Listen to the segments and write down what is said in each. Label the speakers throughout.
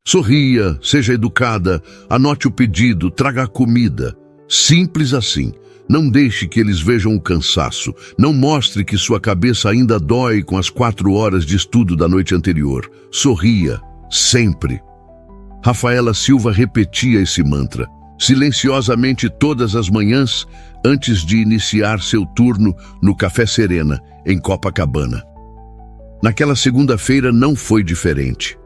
Speaker 1: Sorria, seja educada, anote o pedido, traga a comida. Simples assim. Não deixe que eles vejam o cansaço. Não mostre que sua cabeça ainda dói com as 4 horas de estudo da noite anterior. Sorria, sempre. Rafaela Silva repetia esse mantra, silenciosamente todas as manhãs, antes de iniciar seu turno no Café Serena, em Copacabana. Naquela segunda-feira não foi diferente.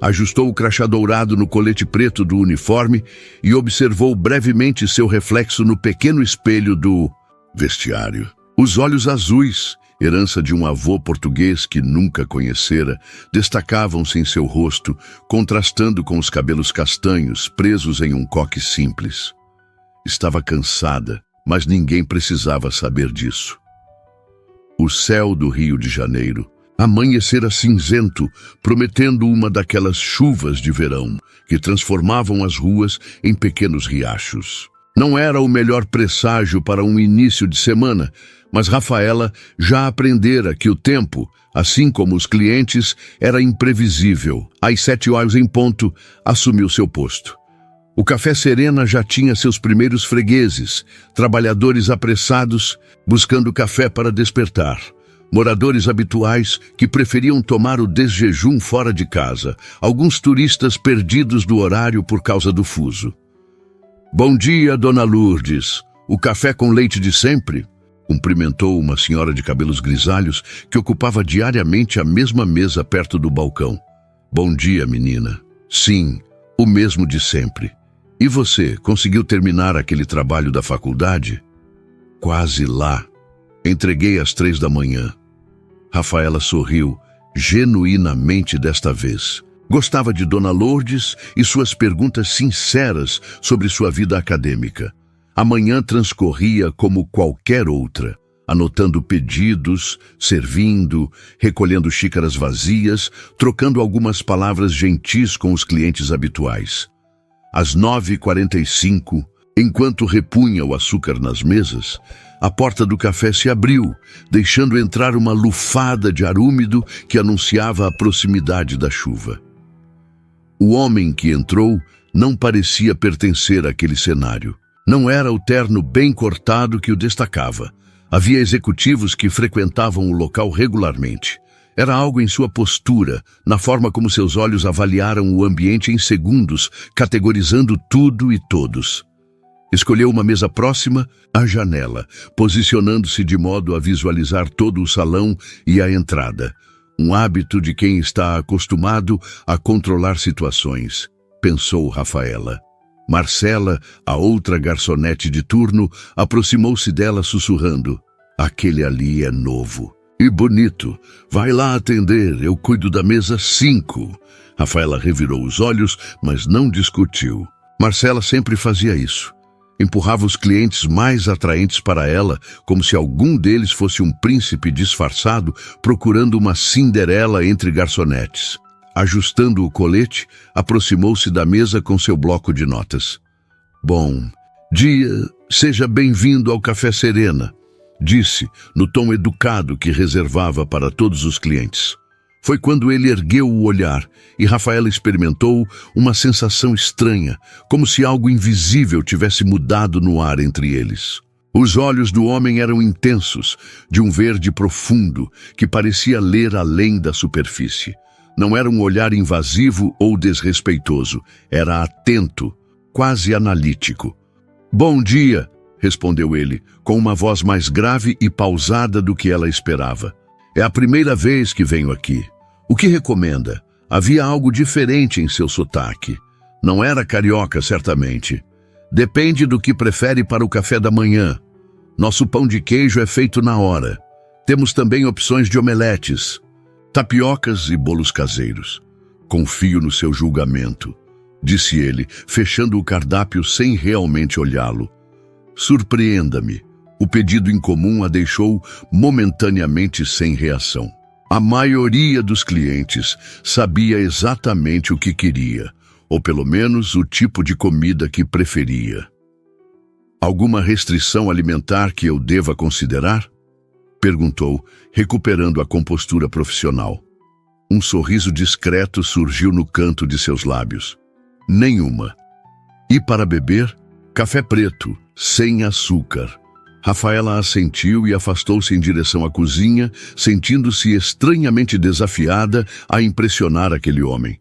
Speaker 1: Ajustou o crachá dourado no colete preto do uniforme e observou brevemente seu reflexo no pequeno espelho do vestiário. Os olhos azuis, herança de um avô português que nunca conhecera, destacavam-se em seu rosto, contrastando com os cabelos castanhos presos em um coque simples. Estava cansada, mas ninguém precisava saber disso. O céu do Rio de Janeiro amanhecera cinzento, prometendo uma daquelas chuvas de verão que transformavam as ruas em pequenos riachos. Não era o melhor presságio para um início de semana, mas Rafaela já aprendera que o tempo, assim como os clientes, era imprevisível. Às 7 horas em ponto, assumiu seu posto. O Café Serena já tinha seus primeiros fregueses, trabalhadores apressados, buscando café para despertar. Moradores habituais que preferiam tomar o desjejum fora de casa, alguns turistas perdidos do horário por causa do fuso. "Bom dia, Dona Lourdes. O café com leite de sempre?" Cumprimentou uma senhora de cabelos grisalhos que ocupava diariamente a mesma mesa perto do balcão. "Bom dia, menina. Sim, o mesmo de sempre. E você, conseguiu terminar aquele trabalho da faculdade?" "Quase lá. Entreguei às 3 da manhã." Rafaela sorriu, genuinamente desta vez. Gostava de Dona Lourdes e suas perguntas sinceras sobre sua vida acadêmica. A manhã transcorria como qualquer outra, anotando pedidos, servindo, recolhendo xícaras vazias, trocando algumas palavras gentis com os clientes habituais. Às 9h45, enquanto repunha o açúcar nas mesas, a porta do café se abriu, deixando entrar uma lufada de ar úmido que anunciava a proximidade da chuva. O homem que entrou não parecia pertencer àquele cenário. Não era o terno bem cortado que o destacava. Havia executivos que frequentavam o local regularmente. Era algo em sua postura, na forma como seus olhos avaliaram o ambiente em segundos, categorizando tudo e todos. Escolheu uma mesa próxima à janela, posicionando-se de modo a visualizar todo o salão e a entrada. Um hábito de quem está acostumado a controlar situações, pensou Rafaela. Marcela, a outra garçonete de turno, aproximou-se dela sussurrando: "Aquele ali é novo. E bonito. Vai lá atender, eu cuido da mesa 5. Rafaela revirou os olhos, mas não discutiu. Marcela sempre fazia isso. Empurrava os clientes mais atraentes para ela, como se algum deles fosse um príncipe disfarçado procurando uma Cinderela entre garçonetes. Ajustando o colete, aproximou-se da mesa com seu bloco de notas. "Bom dia, seja bem-vindo ao Café Serena", disse, no tom educado que reservava para todos os clientes. Foi quando ele ergueu o olhar e Rafaela experimentou uma sensação estranha, como se algo invisível tivesse mudado no ar entre eles. Os olhos do homem eram intensos, de um verde profundo, que parecia ler além da superfície. Não era um olhar invasivo ou desrespeitoso, era atento, quase analítico. "Bom dia", respondeu ele, com uma voz mais grave e pausada do que ela esperava. "É a primeira vez que venho aqui. O que recomenda?" Havia algo diferente em seu sotaque. Não era carioca, certamente. "Depende do que prefere para o café da manhã. Nosso pão de queijo é feito na hora. Temos também opções de omeletes, tapiocas e bolos caseiros." "Confio no seu julgamento", disse ele, fechando o cardápio sem realmente olhá-lo. "Surpreenda-me." O pedido incomum a deixou momentaneamente sem reação. A maioria dos clientes sabia exatamente o que queria, ou pelo menos o tipo de comida que preferia. "Alguma restrição alimentar que eu deva considerar?" perguntou, recuperando a compostura profissional. Um sorriso discreto surgiu no canto de seus lábios. Nenhuma. E para beber? Café preto, sem açúcar. Rafaela assentiu e afastou-se em direção à cozinha, sentindo-se estranhamente desafiada a impressionar aquele homem.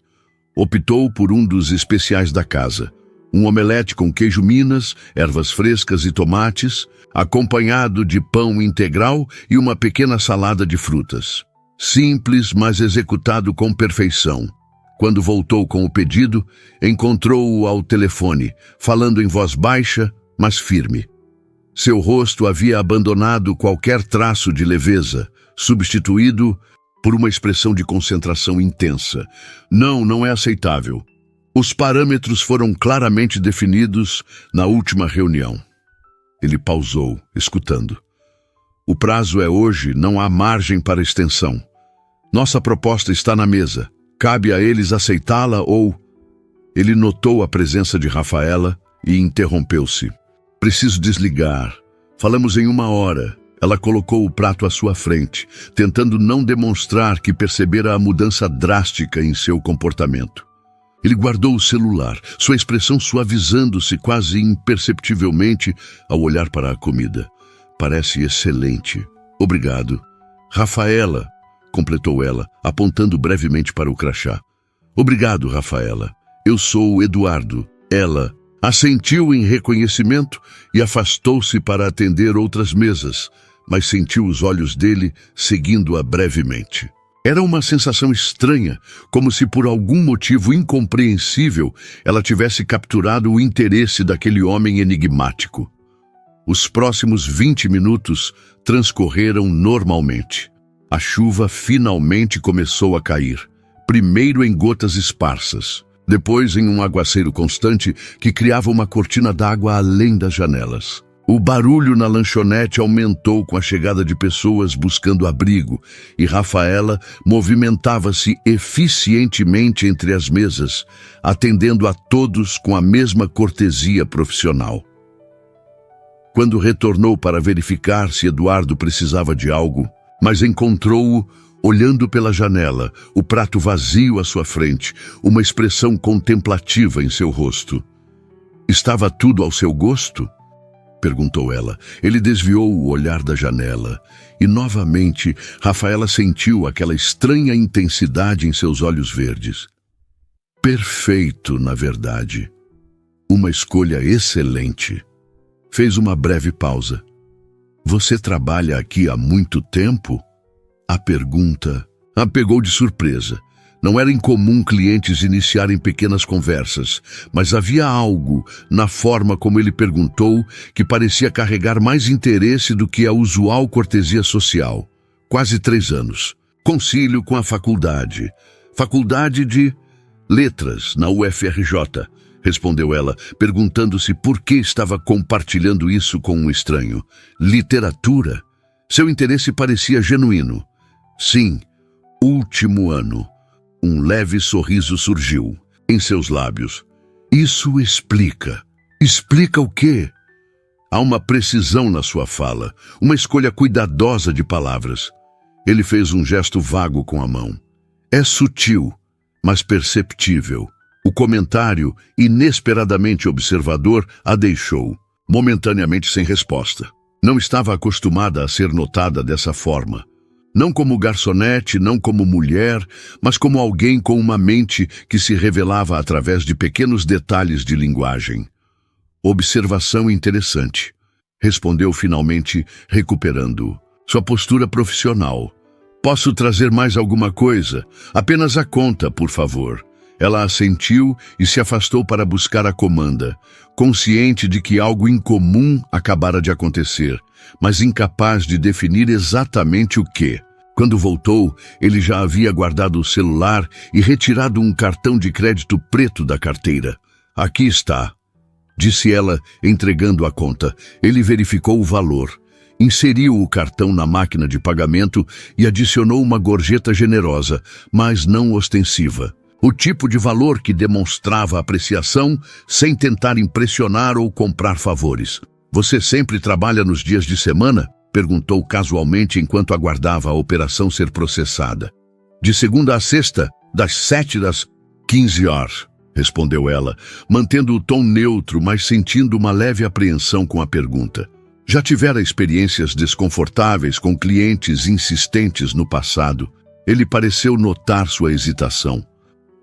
Speaker 1: Optou por um dos especiais da casa. Um omelete com queijo Minas, ervas frescas e tomates, acompanhado de pão integral e uma pequena salada de frutas. Simples, mas executado com perfeição. Quando voltou com o pedido, encontrou-o ao telefone, falando em voz baixa, mas firme. Seu rosto havia abandonado qualquer traço de leveza, substituído por uma expressão de concentração intensa. Não é aceitável. Os parâmetros foram claramente definidos na última reunião. Ele pausou, escutando. O prazo é hoje, não há margem para extensão. Nossa proposta está na mesa. Cabe a eles aceitá-la ou... Ele notou a presença de Rafaela e interrompeu-se. Preciso desligar. Falamos em 1 hora. Ela colocou o prato à sua frente, tentando não demonstrar que percebera a mudança drástica em seu comportamento. Ele guardou o celular, sua expressão suavizando-se quase imperceptivelmente ao olhar para a comida. Parece excelente. Obrigado. Rafaela, completou ela, apontando brevemente para o crachá. Obrigado, Rafaela. Eu sou Eduardo. Ela assentiu em reconhecimento e afastou-se para atender outras mesas, mas sentiu os olhos dele seguindo-a brevemente. Era uma sensação estranha, como se por algum motivo incompreensível ela tivesse capturado o interesse daquele homem enigmático. Os próximos 20 minutos transcorreram normalmente. A chuva finalmente começou a cair, primeiro em gotas esparsas, depois em um aguaceiro constante que criava uma cortina d'água além das janelas. O barulho na lanchonete aumentou com a chegada de pessoas buscando abrigo e Rafaela movimentava-se eficientemente entre as mesas, atendendo a todos com a mesma cortesia profissional. Quando retornou para verificar se Eduardo precisava de algo, mas encontrou-o olhando pela janela, o prato vazio à sua frente, uma expressão contemplativa em seu rosto. Estava tudo ao seu gosto? Perguntou ela. Ele desviou o olhar da janela e, novamente, Rafaela sentiu aquela estranha intensidade em seus olhos verdes. Perfeito, na verdade. Uma escolha excelente. Fez uma breve pausa. Você trabalha aqui há muito tempo? A pergunta a pegou de surpresa. Não era incomum clientes iniciarem pequenas conversas, mas havia algo na forma como ele perguntou que parecia carregar mais interesse do que a usual cortesia social. Quase 3 anos. Concílio com a faculdade. Faculdade de Letras, na UFRJ, respondeu ela, perguntando-se por que estava compartilhando isso com um estranho. Literatura? Seu interesse parecia genuíno. Sim, último ano. Um leve sorriso surgiu em seus lábios. Isso explica. Explica o quê? Há uma precisão na sua fala, uma escolha cuidadosa de palavras. Ele fez um gesto vago com a mão. É sutil, mas perceptível. O comentário, inesperadamente observador, a deixou, momentaneamente sem resposta. Não estava acostumada a ser notada dessa forma. Não como garçonete, não como mulher, mas como alguém com uma mente que se revelava através de pequenos detalhes de linguagem. Observação interessante, respondeu finalmente, recuperando sua postura profissional. Posso trazer mais alguma coisa? Apenas a conta, por favor. Ela assentiu e se afastou para buscar a comanda, consciente de que algo incomum acabara de acontecer, mas incapaz de definir exatamente o que. Quando voltou, ele já havia guardado o celular e retirado um cartão de crédito preto da carteira. Aqui está, disse ela, entregando a conta. Ele verificou o valor, inseriu o cartão na máquina de pagamento e adicionou uma gorjeta generosa, mas não ostensiva. O tipo de valor que demonstrava apreciação sem tentar impressionar ou comprar favores. Você sempre trabalha nos dias de semana? Perguntou casualmente enquanto aguardava a operação ser processada. De segunda a sexta, das 7 às 15 horas, respondeu ela, mantendo o tom neutro, mas sentindo uma leve apreensão com a pergunta. Já tivera experiências desconfortáveis com clientes insistentes no passado. Ele pareceu notar sua hesitação.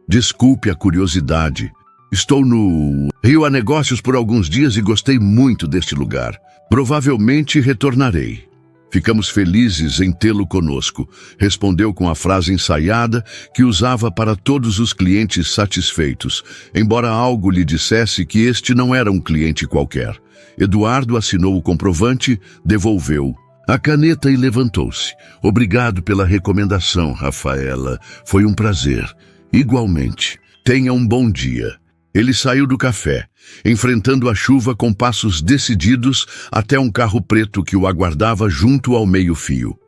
Speaker 1: Desculpe a curiosidade. Estou no Rio a negócios por alguns dias e gostei muito deste lugar. Provavelmente retornarei. Ficamos felizes em tê-lo conosco, respondeu com a frase ensaiada que usava para todos os clientes satisfeitos, embora algo lhe dissesse que este não era um cliente qualquer. Eduardo assinou o comprovante, devolveu a caneta e levantou-se. Obrigado pela recomendação, Rafaela. Foi um prazer. Igualmente. Tenha um bom dia. Ele saiu do café, enfrentando a chuva com passos decididos até um carro preto que o aguardava junto ao meio-fio.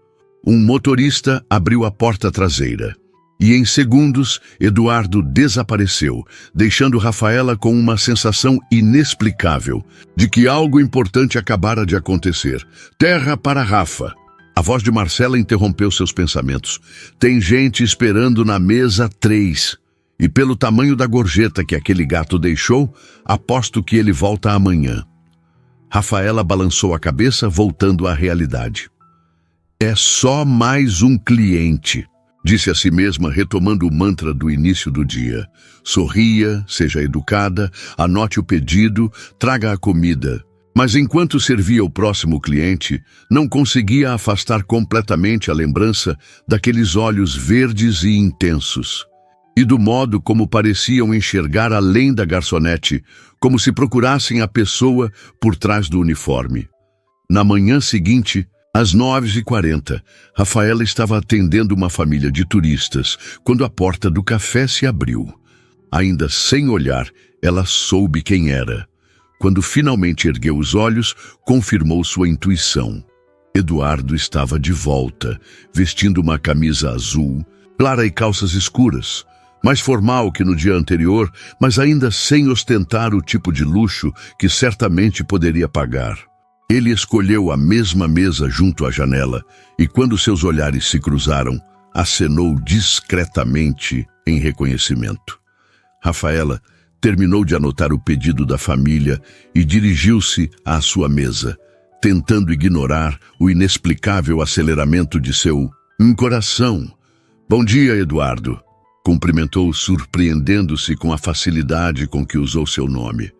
Speaker 1: Um motorista abriu a porta traseira. E em segundos, Eduardo desapareceu, deixando Rafaela com uma sensação inexplicável de que algo importante acabara de acontecer. Terra para Rafa. A voz de Marcela interrompeu seus pensamentos. Tem gente esperando na mesa 3. E pelo tamanho da gorjeta que aquele gato deixou, aposto que ele volta amanhã. Rafaela balançou a cabeça, voltando à realidade. É só mais um cliente, disse a si mesma, retomando o mantra do início do dia. Sorria, seja educada, anote o pedido, traga a comida. Mas enquanto servia o próximo cliente, não conseguia afastar completamente a lembrança daqueles olhos verdes e intensos. E do modo como pareciam enxergar além da garçonete, como se procurassem a pessoa por trás do uniforme. Na manhã seguinte, às 9h40, Rafaela estava atendendo uma família de turistas, quando a porta do café se abriu. Ainda sem olhar, ela soube quem era. Quando finalmente ergueu os olhos, confirmou sua intuição. Eduardo estava de volta, vestindo uma camisa azul, clara e calças escuras. Mais formal que no dia anterior, mas ainda sem ostentar o tipo de luxo que certamente poderia pagar. Ele escolheu a mesma mesa junto à janela e, quando seus olhares se cruzaram, acenou discretamente em reconhecimento. Rafaela terminou de anotar o pedido da família e dirigiu-se à sua mesa, tentando ignorar o inexplicável aceleramento de seu coração. Bom dia, Eduardo. Cumprimentou, surpreendendo-se com a facilidade com que usou seu nome.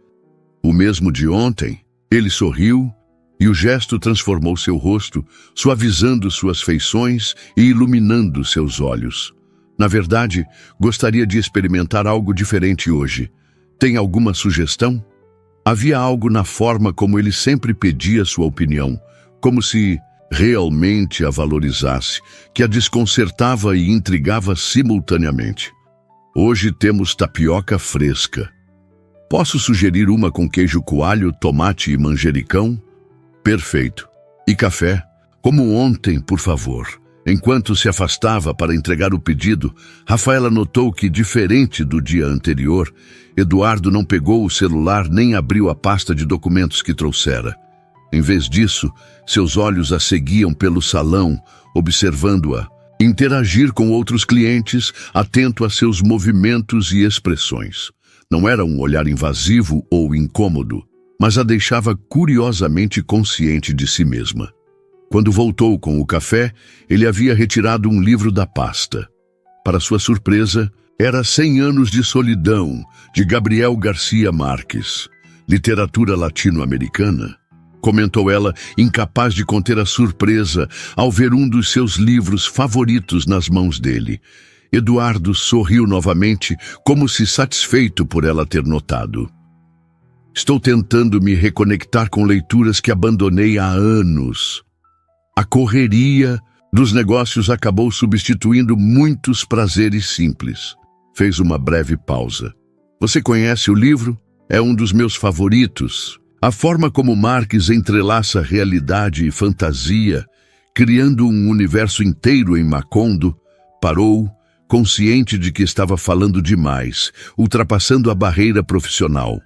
Speaker 1: O mesmo de ontem, ele sorriu e o gesto transformou seu rosto, suavizando suas feições e iluminando seus olhos. Na verdade, gostaria de experimentar algo diferente hoje. Tem alguma sugestão? Havia algo na forma como ele sempre pedia sua opinião, como se realmente a valorizasse, que a desconcertava e intrigava simultaneamente. Hoje temos tapioca fresca. Posso sugerir uma com queijo coalho, tomate e manjericão? Perfeito. E café? Como ontem, por favor. Enquanto se afastava para entregar o pedido, Rafaela notou que, diferente do dia anterior, Eduardo não pegou o celular nem abriu a pasta de documentos que trouxera. Em vez disso, seus olhos a seguiam pelo salão, observando-a interagir com outros clientes, atento a seus movimentos e expressões. Não era um olhar invasivo ou incômodo, mas a deixava curiosamente consciente de si mesma. Quando voltou com o café, ele havia retirado um livro da pasta. Para sua surpresa, era 100 Anos de Solidão, de Gabriel Garcia Marques. Literatura latino-americana? Comentou ela, incapaz de conter a surpresa ao ver um dos seus livros favoritos nas mãos dele. Eduardo sorriu novamente, como se satisfeito por ela ter notado. Estou tentando me reconectar com leituras que abandonei há anos. A correria dos negócios acabou substituindo muitos prazeres simples. Fez uma breve pausa. Você conhece o livro? É um dos meus favoritos. A forma como Marques entrelaça realidade e fantasia, criando um universo inteiro em Macondo, parou, consciente de que estava falando demais, ultrapassando a barreira profissional.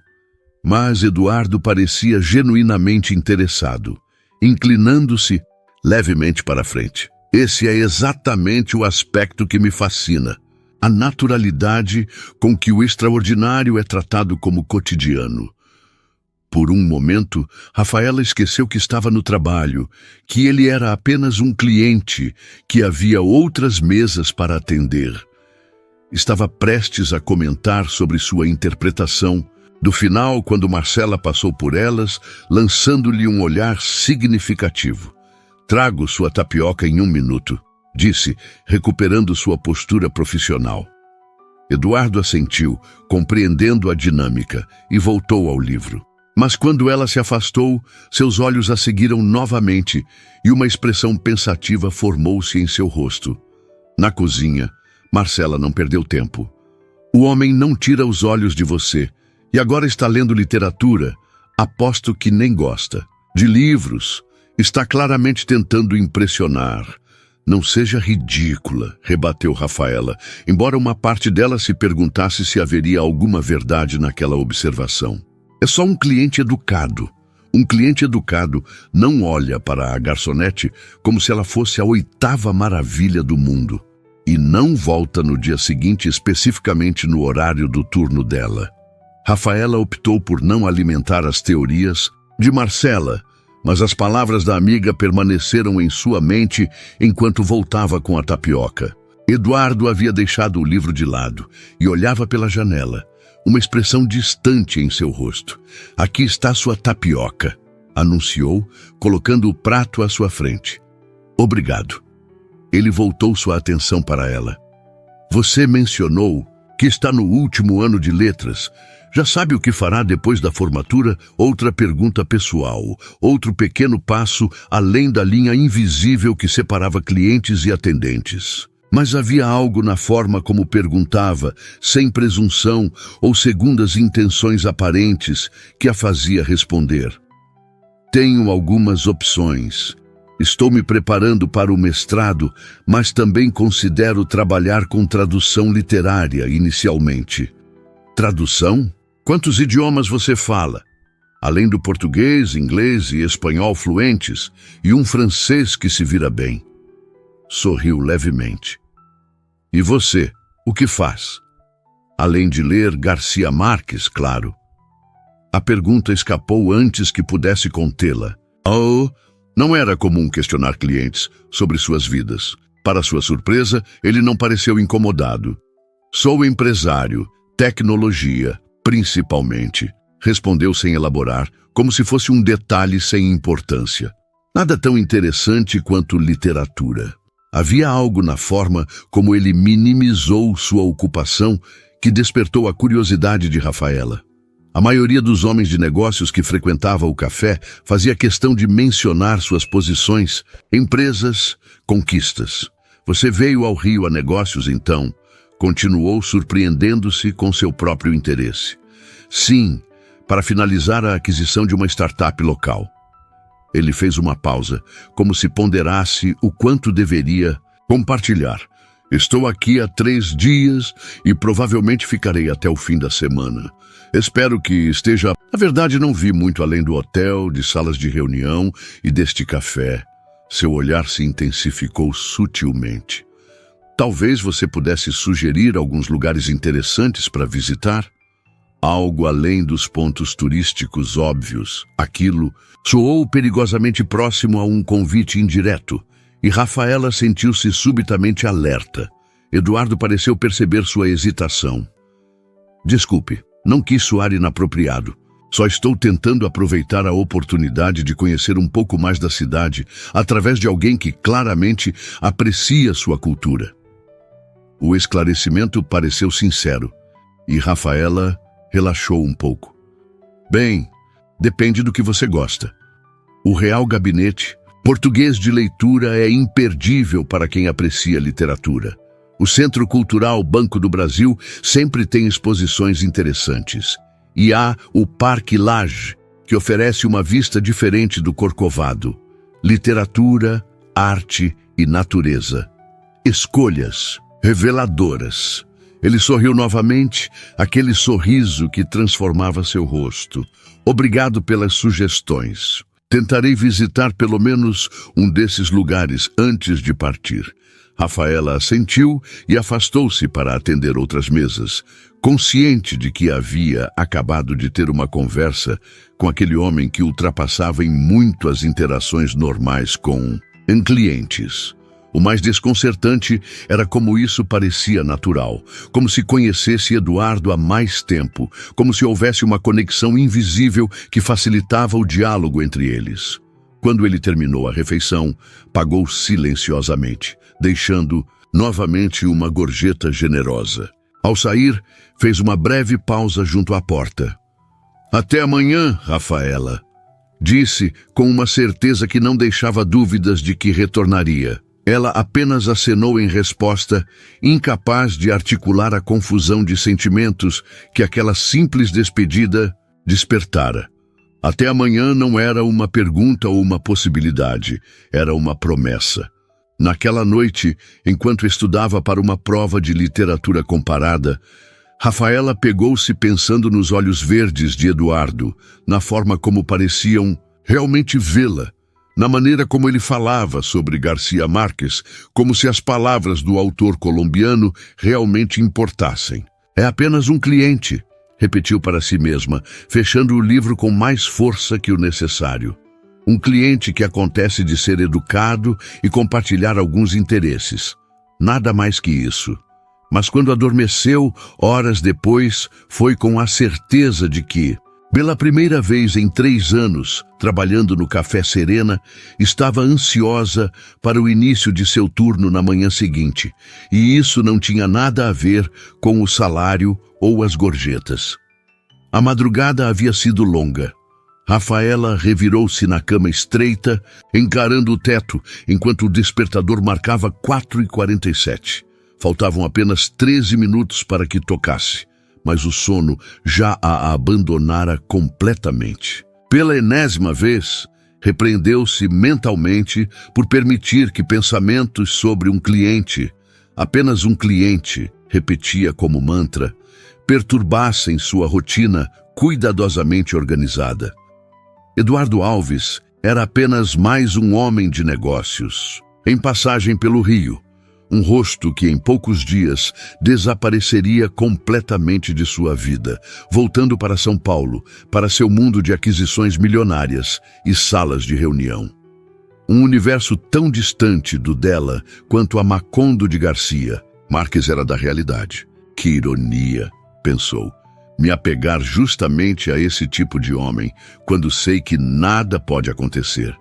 Speaker 1: Mas Eduardo parecia genuinamente interessado, inclinando-se levemente para frente. Esse é exatamente o aspecto que me fascina. A naturalidade com que o extraordinário é tratado como cotidiano. Por um momento, Rafaela esqueceu que estava no trabalho, que ele era apenas um cliente, que havia outras mesas para atender. Estava prestes a comentar sobre sua interpretação. Do final, quando Marcela passou por elas, lançando-lhe um olhar significativo. "Trago sua tapioca em 1 minuto", disse, recuperando sua postura profissional. Eduardo assentiu, compreendendo a dinâmica, e voltou ao livro. Mas quando ela se afastou, seus olhos a seguiram novamente e uma expressão pensativa formou-se em seu rosto. Na cozinha, Marcela não perdeu tempo. "O homem não tira os olhos de você, e agora está lendo literatura. Aposto que nem gosta. De livros. Está claramente tentando impressionar." "Não seja ridícula", rebateu Rafaela, embora uma parte dela se perguntasse se haveria alguma verdade naquela observação. "É só um cliente educado. Um cliente educado não olha para a garçonete como se ela fosse a 8ª maravilha do mundo. E não volta no dia seguinte especificamente no horário do turno dela." Rafaela optou por não alimentar as teorias de Marcela, mas as palavras da amiga permaneceram em sua mente enquanto voltava com a tapioca. Eduardo havia deixado o livro de lado e olhava pela janela, uma expressão distante em seu rosto. "Aqui está sua tapioca", anunciou, colocando o prato à sua frente. "Obrigado." Ele voltou sua atenção para ela. "Você mencionou que está no último ano de letras. Já sabe o que fará depois da formatura?" Outra pergunta pessoal, outro pequeno passo além da linha invisível que separava clientes e atendentes. Mas havia algo na forma como perguntava, sem presunção ou segundas intenções aparentes, que a fazia responder. "Tenho algumas opções. Estou me preparando para o mestrado, mas também considero trabalhar com tradução literária inicialmente." "Tradução? Quantos idiomas você fala?" "Além do português, inglês e espanhol fluentes, e um francês que se vira bem." Sorriu levemente. "E você, o que faz?" "Além de ler Garcia Marques, claro." A pergunta escapou antes que pudesse contê-la. Não era comum questionar clientes sobre suas vidas. Para sua surpresa, ele não pareceu incomodado. "Sou empresário, tecnologia, principalmente", respondeu sem elaborar, como se fosse um detalhe sem importância. Nada tão interessante quanto literatura. Havia algo na forma como ele minimizou sua ocupação que despertou a curiosidade de Rafaela. A maioria dos homens de negócios que frequentava o café fazia questão de mencionar suas posições, empresas, conquistas. "Você veio ao Rio a negócios, então?" Continuou, surpreendendo-se com seu próprio interesse. "Sim, para finalizar a aquisição de uma startup local." Ele fez uma pausa, como se ponderasse o quanto deveria compartilhar. "Estou aqui há 3 dias e provavelmente ficarei até o fim da semana. Espero que esteja..." Na verdade, não vi muito além do hotel, de salas de reunião e deste café. Seu olhar se intensificou sutilmente. "Talvez você pudesse sugerir alguns lugares interessantes para visitar?" Algo além dos pontos turísticos óbvios. Aquilo soou perigosamente próximo a um convite indireto, e Rafaela sentiu-se subitamente alerta. Eduardo pareceu perceber sua hesitação. "Desculpe, não quis soar inapropriado. Só estou tentando aproveitar a oportunidade de conhecer um pouco mais da cidade através de alguém que claramente aprecia sua cultura." O esclarecimento pareceu sincero, e Rafaela relaxou um pouco. "Bem, depende do que você gosta. O Real Gabinete, português de leitura, é imperdível para quem aprecia literatura. O Centro Cultural Banco do Brasil sempre tem exposições interessantes. E há o Parque Lage, que oferece uma vista diferente do Corcovado. Literatura, arte e natureza. Escolhas reveladoras." Ele sorriu novamente, aquele sorriso que transformava seu rosto. "Obrigado pelas sugestões. Tentarei visitar pelo menos um desses lugares antes de partir. Rafaela assentiu e afastou-se para atender outras mesas, consciente de que havia acabado de ter uma conversa com aquele homem que ultrapassava em muito as interações normais com clientes. O mais desconcertante era como isso parecia natural, como se conhecesse Eduardo há mais tempo, como se houvesse uma conexão invisível que facilitava o diálogo entre eles. Quando ele terminou a refeição, pagou silenciosamente, deixando novamente uma gorjeta generosa. Ao sair, fez uma breve pausa junto à porta. "Até amanhã, Rafaela", disse com uma certeza que não deixava dúvidas de que retornaria. Ela apenas acenou em resposta, incapaz de articular a confusão de sentimentos que aquela simples despedida despertara. Até amanhã não era uma pergunta ou uma possibilidade, era uma promessa. Naquela noite, enquanto estudava para uma prova de literatura comparada, Rafaela pegou-se pensando nos olhos verdes de Eduardo, na forma como pareciam realmente vê-la, na maneira como ele falava sobre Garcia Márquez, como se as palavras do autor colombiano realmente importassem. "É apenas um cliente", repetiu para si mesma, fechando o livro com mais força que o necessário. Um cliente que acontece de ser educado e compartilhar alguns interesses. Nada mais que isso. Mas quando adormeceu, horas depois, foi com a certeza de que, pela primeira vez em 3 anos, trabalhando no Café Serena, estava ansiosa para o início de seu turno na manhã seguinte, e isso não tinha nada a ver com o salário ou as gorjetas. A madrugada havia sido longa. Rafaela revirou-se na cama estreita, encarando o teto, enquanto o despertador marcava 4h47. Faltavam apenas 13 minutos para que tocasse, mas o sono já a abandonara completamente. Pela enésima vez, repreendeu-se mentalmente por permitir que pensamentos sobre um cliente, apenas um cliente, repetia como mantra, perturbassem sua rotina cuidadosamente organizada. Eduardo Alves era apenas mais um homem de negócios, em passagem pelo Rio, um rosto que em poucos dias desapareceria completamente de sua vida, voltando para São Paulo, para seu mundo de aquisições milionárias e salas de reunião. Um universo tão distante do dela quanto a Macondo de Garcia. Márquez era da realidade. Que ironia, pensou, me apegar justamente a esse tipo de homem, quando sei que nada pode acontecer.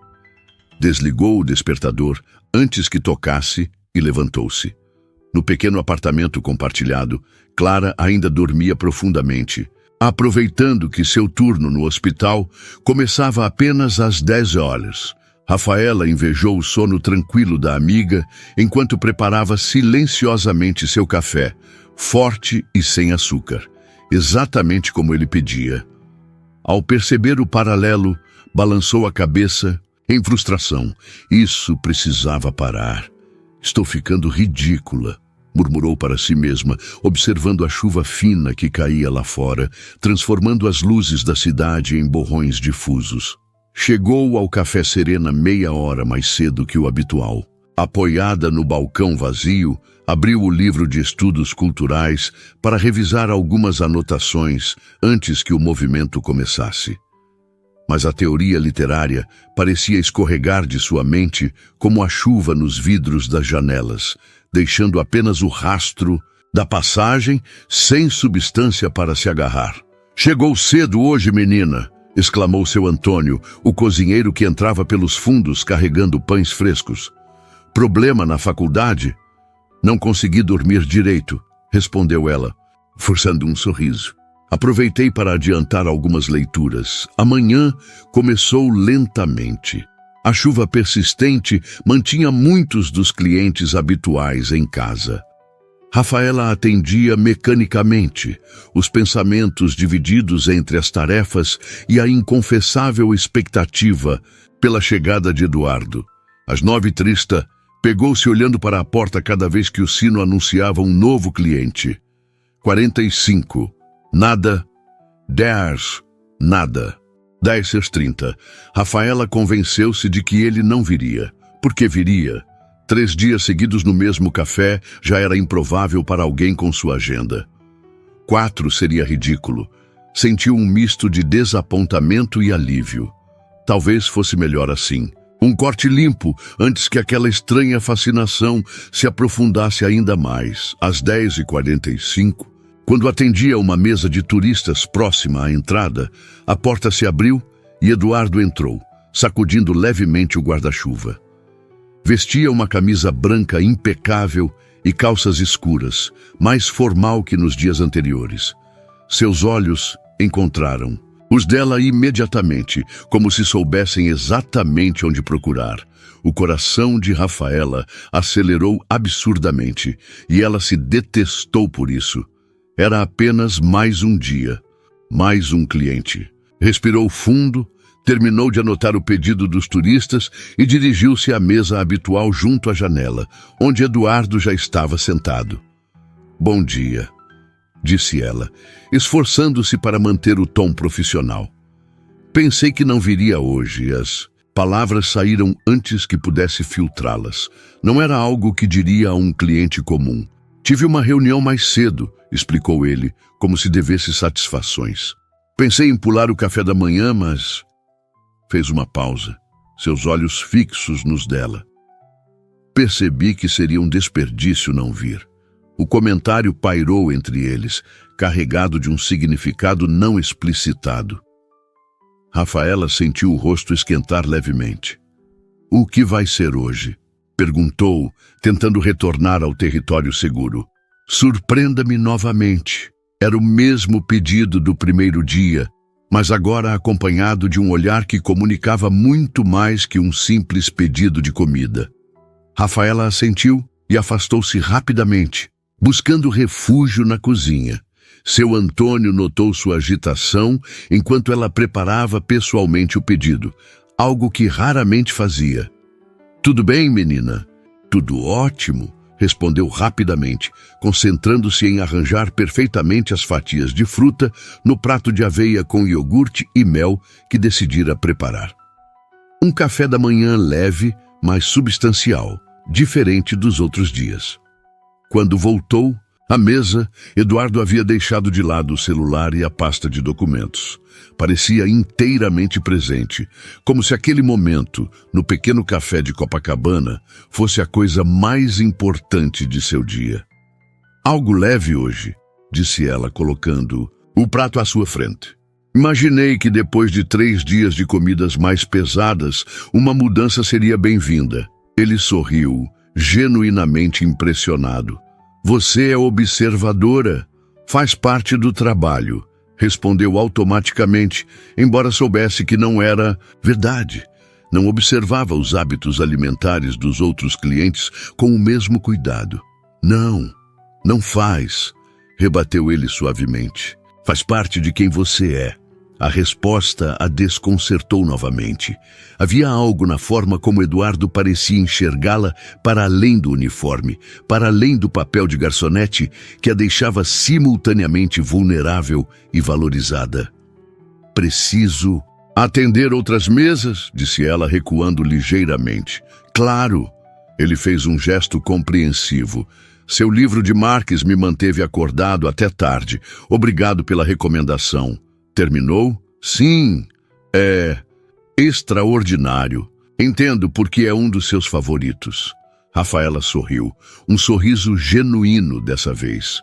Speaker 1: Desligou o despertador antes que tocasse e levantou-se. No pequeno apartamento compartilhado, Clara ainda dormia profundamente, aproveitando que seu turno no hospital começava apenas às 10 horas. Rafaela invejou o sono tranquilo da amiga enquanto preparava silenciosamente seu café, forte e sem açúcar, exatamente como ele pedia. Ao perceber o paralelo, balançou a cabeça em frustração. Isso precisava parar. Estou ficando ridícula, murmurou para si mesma, observando a chuva fina que caía lá fora, transformando as luzes da cidade em borrões difusos. Chegou ao Café Serena meia hora mais cedo que o habitual. Apoiada no balcão vazio, abriu o livro de estudos culturais para revisar algumas anotações antes que o movimento começasse. Mas a teoria literária parecia escorregar de sua mente como a chuva nos vidros das janelas, deixando apenas o rastro da passagem sem substância para se agarrar. "Chegou cedo hoje, menina!" exclamou seu Antônio, o cozinheiro que entrava pelos fundos carregando pães frescos. "Problema na faculdade?" "Não consegui dormir direito", respondeu ela, forçando um sorriso. "Aproveitei para adiantar algumas leituras. Amanhã começou lentamente. A chuva persistente mantinha muitos dos clientes habituais em casa. Rafaela atendia mecanicamente, os pensamentos divididos entre as tarefas e a inconfessável expectativa pela chegada de Eduardo. Às 9h30, pegou-se olhando para a porta cada vez que o sino anunciava um novo cliente. 45. Nada. 10. Nada. 10h30. Rafaela convenceu-se de que ele não viria. Porque viria? 3 dias seguidos no mesmo café já era improvável para alguém com sua agenda. 4 seria ridículo. Sentiu um misto de desapontamento e alívio. Talvez fosse melhor assim. Um corte limpo, antes que aquela estranha fascinação se aprofundasse ainda mais. Às 10h45, quando atendia uma mesa de turistas próxima à entrada, a porta se abriu e Eduardo entrou, sacudindo levemente o guarda-chuva. Vestia uma camisa branca impecável e calças escuras, mais formal que nos dias anteriores. Seus olhos encontraram os dela imediatamente, como se soubessem exatamente onde procurar. O coração de Rafaela acelerou absurdamente e ela se detestou por isso. Era apenas mais um dia, mais um cliente. Respirou fundo, terminou de anotar o pedido dos turistas e dirigiu-se à mesa habitual junto à janela, onde Eduardo já estava sentado. "Bom dia", disse ela, esforçando-se para manter o tom profissional. "Pensei que não viria hoje." As palavras saíram antes que pudesse filtrá-las. Não era algo que diria a um cliente comum. "Tive uma reunião mais cedo", explicou ele, como se devesse satisfações. "Pensei em pular o café da manhã, mas..." Fez uma pausa, seus olhos fixos nos dela. "Percebi que seria um desperdício não vir." O comentário pairou entre eles, carregado de um significado não explicitado. Rafaela sentiu o rosto esquentar levemente. "O que vai ser hoje?" perguntou, tentando retornar ao território seguro. "Surpreenda-me novamente." Era o mesmo pedido do primeiro dia, mas agora acompanhado de um olhar que comunicava muito mais que um simples pedido de comida. Rafaela assentiu e afastou-se rapidamente, buscando refúgio na cozinha. Seu Antônio notou sua agitação enquanto ela preparava pessoalmente o pedido, algo que raramente fazia. "Tudo bem, menina?" "Tudo ótimo", respondeu rapidamente, concentrando-se em arranjar perfeitamente as fatias de fruta no prato de aveia com iogurte e mel que decidira preparar. Um café da manhã leve, mas substancial, diferente dos outros dias. Quando voltou à mesa, Eduardo havia deixado de lado o celular e a pasta de documentos. Parecia inteiramente presente, como se aquele momento, no pequeno café de Copacabana, fosse a coisa mais importante de seu dia. "Algo leve hoje", disse ela, colocando o prato à sua frente. "Imaginei que depois de 3 dias de comidas mais pesadas, uma mudança seria bem-vinda." Ele sorriu, genuinamente impressionado. "Você é observadora. Faz parte do trabalho", respondeu automaticamente, embora soubesse que não era verdade. Não observava os hábitos alimentares dos outros clientes com o mesmo cuidado. Não faz", rebateu ele suavemente. "Faz parte de quem você é." A resposta a desconcertou novamente. Havia algo na forma como Eduardo parecia enxergá-la para além do uniforme, para além do papel de garçonete, que a deixava simultaneamente vulnerável e valorizada. "Preciso atender outras mesas", disse ela, recuando ligeiramente. "Claro." Ele fez um gesto compreensivo. "Seu livro de Marques me manteve acordado até tarde. Obrigado pela recomendação." "Terminou?" "Sim, é extraordinário. Entendo porque é um dos seus favoritos." Rafaela sorriu, um sorriso genuíno dessa vez.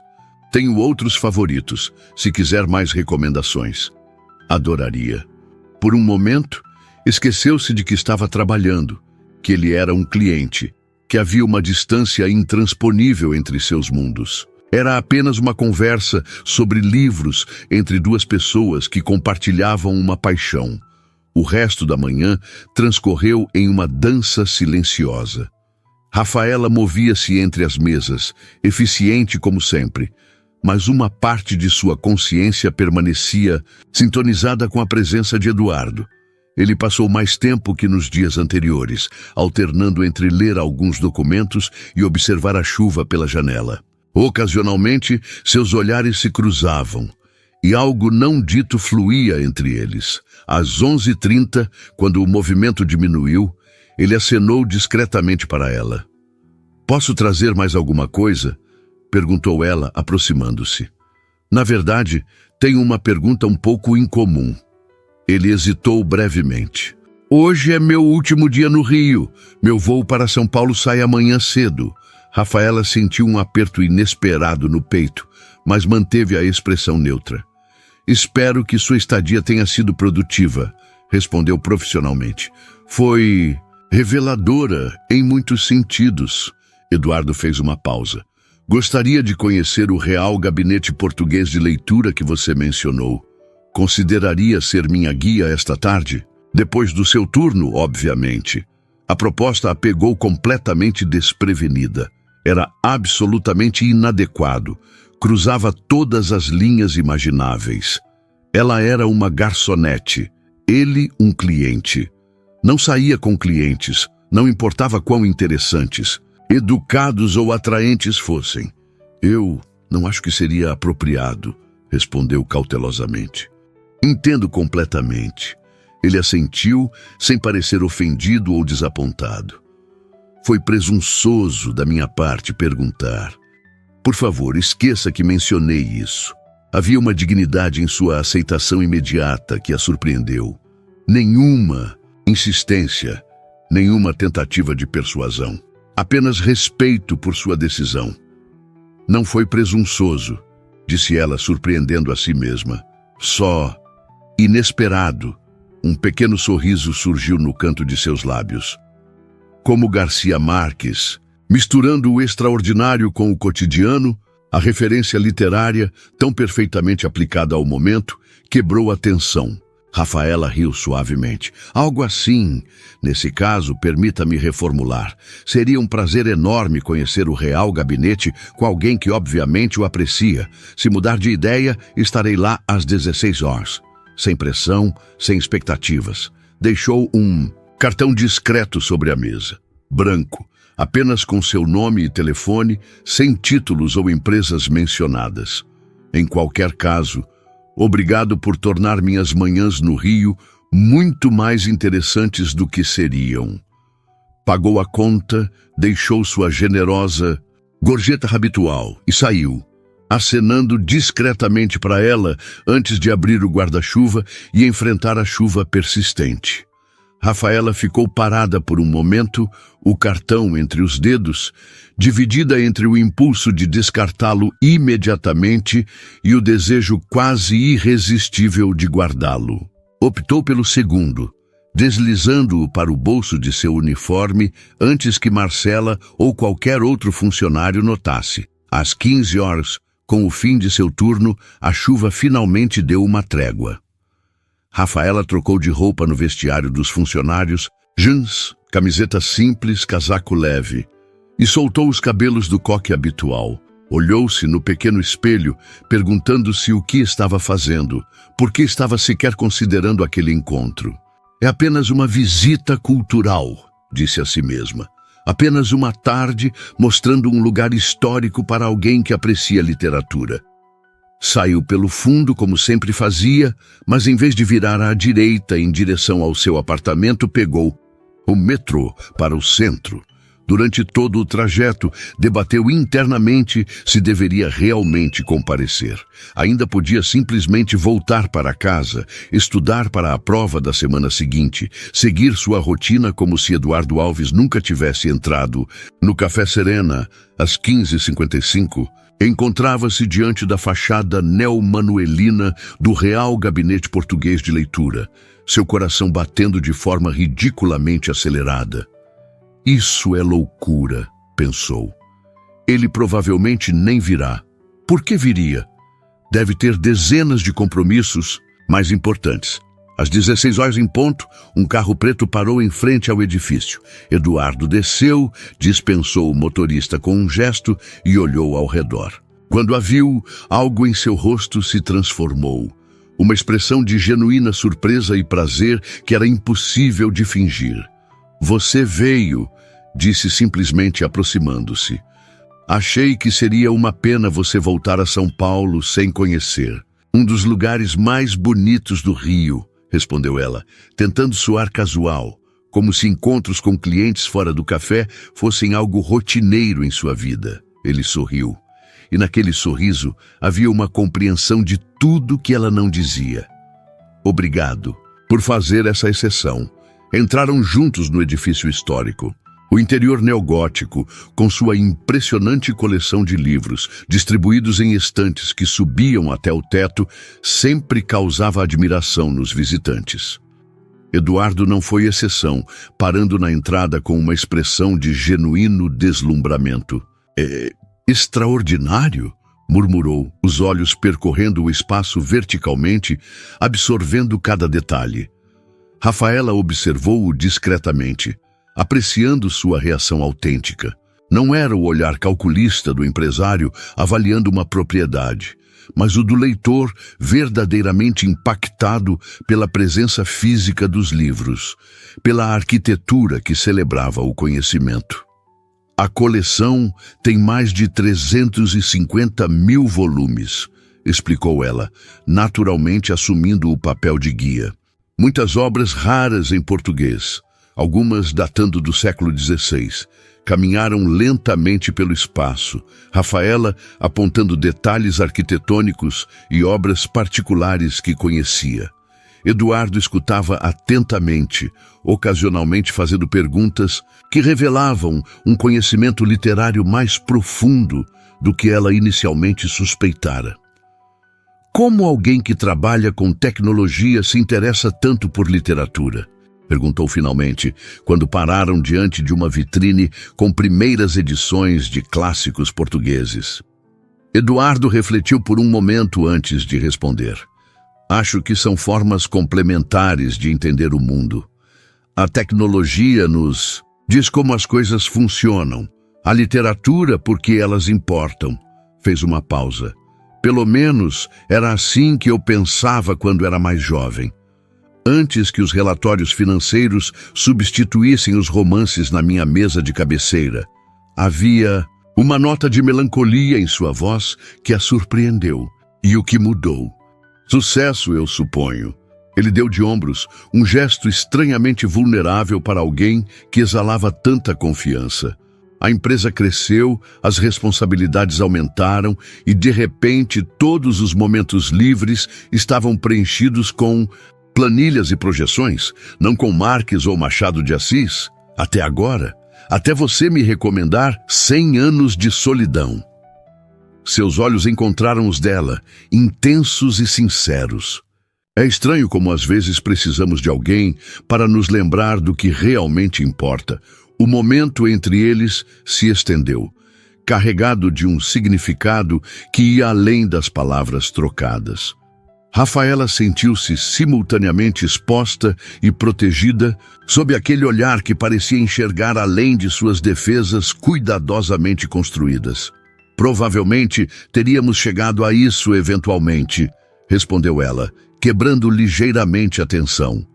Speaker 1: "Tenho outros favoritos, se quiser mais recomendações." "Adoraria." Por um momento, esqueceu-se de que estava trabalhando, que ele era um cliente, que havia uma distância intransponível entre seus mundos. Era apenas uma conversa sobre livros entre 2 pessoas que compartilhavam uma paixão. O resto da manhã transcorreu em uma dança silenciosa. Rafaela movia-se entre as mesas, eficiente como sempre, mas uma parte de sua consciência permanecia sintonizada com a presença de Eduardo. Ele passou mais tempo que nos dias anteriores, alternando entre ler alguns documentos e observar a chuva pela janela. Ocasionalmente, seus olhares se cruzavam. e algo não dito fluía entre eles. Às 11h30, quando o movimento diminuiu, ele acenou discretamente para ela. "Posso trazer mais alguma coisa?" perguntou ela, aproximando-se. "Na verdade, tenho uma pergunta um pouco incomum." Ele hesitou brevemente. "Hoje é meu último dia no Rio. Meu voo para São Paulo sai amanhã cedo." Rafaela sentiu um aperto inesperado no peito, mas manteve a expressão neutra. "Espero que sua estadia tenha sido produtiva", respondeu profissionalmente. "Foi reveladora em muitos sentidos." Eduardo fez uma pausa. "Gostaria de conhecer o Real Gabinete Português de Leitura que você mencionou. Consideraria ser minha guia esta tarde? Depois do seu turno, obviamente." A proposta a pegou completamente desprevenida. Era absolutamente inadequado. Cruzava todas as linhas imagináveis. Ela era uma garçonete, ele um cliente. Não saía com clientes, não importava quão interessantes, educados ou atraentes fossem. "Eu não acho que seria apropriado", respondeu cautelosamente. "Entendo completamente." Ele assentiu, sem parecer ofendido ou desapontado. "Foi presunçoso da minha parte perguntar. Por favor, esqueça que mencionei isso." Havia uma dignidade em sua aceitação imediata que a surpreendeu. Nenhuma insistência, nenhuma tentativa de persuasão. Apenas respeito por sua decisão. "Não foi presunçoso", disse ela, surpreendendo a si mesma. "Só inesperado." Um pequeno sorriso surgiu no canto de seus lábios. Como Garcia Marques, misturando o extraordinário com o cotidiano, a referência literária, tão perfeitamente aplicada ao momento, quebrou a tensão. Rafaela riu suavemente. "Algo assim. Nesse caso, permita-me reformular. Seria um prazer enorme conhecer o Real Gabinete com alguém que obviamente o aprecia. Se mudar de ideia, estarei lá às 16 horas. Sem pressão, sem expectativas." Deixou um cartão discreto sobre a mesa. Branco, apenas com seu nome e telefone, sem títulos ou empresas mencionadas. "Em qualquer caso, obrigado por tornar minhas manhãs no Rio muito mais interessantes do que seriam." Pagou a conta, deixou sua generosa gorjeta habitual e saiu, acenando discretamente para ela antes de abrir o guarda-chuva e enfrentar a chuva persistente. Rafaela ficou parada por um momento, o cartão entre os dedos, dividida entre o impulso de descartá-lo imediatamente e o desejo quase irresistível de guardá-lo. Optou pelo segundo, deslizando-o para o bolso de seu uniforme antes que Marcela ou qualquer outro funcionário notasse. Às 15 horas, com o fim de seu turno, a chuva finalmente deu uma trégua. Rafaela trocou de roupa no vestiário dos funcionários, jeans, camiseta simples, casaco leve, e soltou os cabelos do coque habitual. Olhou-se no pequeno espelho, perguntando-se o que estava fazendo, por que estava sequer considerando aquele encontro. "É apenas uma visita cultural", disse a si mesma. "Apenas uma tarde mostrando um lugar histórico para alguém que aprecia literatura." Saiu pelo fundo, como sempre fazia, mas em vez de virar à direita em direção ao seu apartamento, pegou o metrô para o centro. Durante todo o trajeto, debateu internamente se deveria realmente comparecer. Ainda podia simplesmente voltar para casa, estudar para a prova da semana seguinte, seguir sua rotina como se Eduardo Alves nunca tivesse entrado. No Café Serena, às 15h55, encontrava-se diante da fachada neomanuelina do Real Gabinete Português de Leitura, seu coração batendo de forma ridiculamente acelerada. "Isso é loucura", pensou. "Ele provavelmente nem virá. Por que viria? Deve ter dezenas de compromissos mais importantes." Às 16 horas em ponto, um carro preto parou em frente ao edifício. Eduardo desceu, dispensou o motorista com um gesto e olhou ao redor. Quando a viu, algo em seu rosto se transformou. Uma expressão de genuína surpresa e prazer que era impossível de fingir. "Você veio", disse simplesmente aproximando-se. "Achei que seria uma pena você voltar a São Paulo sem conhecer." Um dos lugares mais bonitos do Rio, respondeu ela, tentando soar casual, como se encontros com clientes fora do café fossem algo rotineiro em sua vida. Ele sorriu, e naquele sorriso havia uma compreensão de tudo que ela não dizia. Obrigado por fazer essa exceção. Entraram juntos no edifício histórico. O interior neogótico, com sua impressionante coleção de livros, distribuídos em estantes que subiam até o teto, sempre causava admiração nos visitantes. Eduardo não foi exceção, parando na entrada com uma expressão de genuíno deslumbramento. "É extraordinário", murmurou, os olhos percorrendo o espaço verticalmente, absorvendo cada detalhe. Rafaela observou-o discretamente, apreciando sua reação autêntica. Não era o olhar calculista do empresário avaliando uma propriedade, mas o do leitor verdadeiramente impactado pela presença física dos livros, pela arquitetura que celebrava o conhecimento. A coleção tem mais de 350 mil volumes, explicou ela, naturalmente assumindo o papel de guia. Muitas obras raras em português, algumas datando do século XVI, caminharam lentamente pelo espaço, Rafaela apontando detalhes arquitetônicos e obras particulares que conhecia. Eduardo escutava atentamente, ocasionalmente fazendo perguntas que revelavam um conhecimento literário mais profundo do que ela inicialmente suspeitara. Como alguém que trabalha com tecnologia se interessa tanto por literatura? Perguntou finalmente, quando pararam diante de uma vitrine com primeiras edições de clássicos portugueses. Eduardo refletiu por um momento antes de responder. Acho que são formas complementares de entender o mundo. A tecnologia nos diz como as coisas funcionam. A literatura porque elas importam. Fez uma pausa. Pelo menos era assim que eu pensava quando era mais jovem. Antes que os relatórios financeiros substituíssem os romances na minha mesa de cabeceira, havia uma nota de melancolia em sua voz que a surpreendeu. E o que mudou? Sucesso, eu suponho. Ele deu de ombros, um gesto estranhamente vulnerável para alguém que exalava tanta confiança. A empresa cresceu, as responsabilidades aumentaram e, de repente, todos os momentos livres estavam preenchidos com planilhas e projeções, não com Marques ou Machado de Assis. Até agora, até você me recomendar 100 anos de solidão. Seus olhos encontraram os dela, intensos e sinceros. É estranho como às vezes precisamos de alguém para nos lembrar do que realmente importa. O momento entre eles se estendeu, carregado de um significado que ia além das palavras trocadas. Rafaela sentiu-se simultaneamente exposta e protegida sob aquele olhar que parecia enxergar além de suas defesas cuidadosamente construídas. Provavelmente teríamos chegado a isso eventualmente, respondeu ela, quebrando ligeiramente a tensão.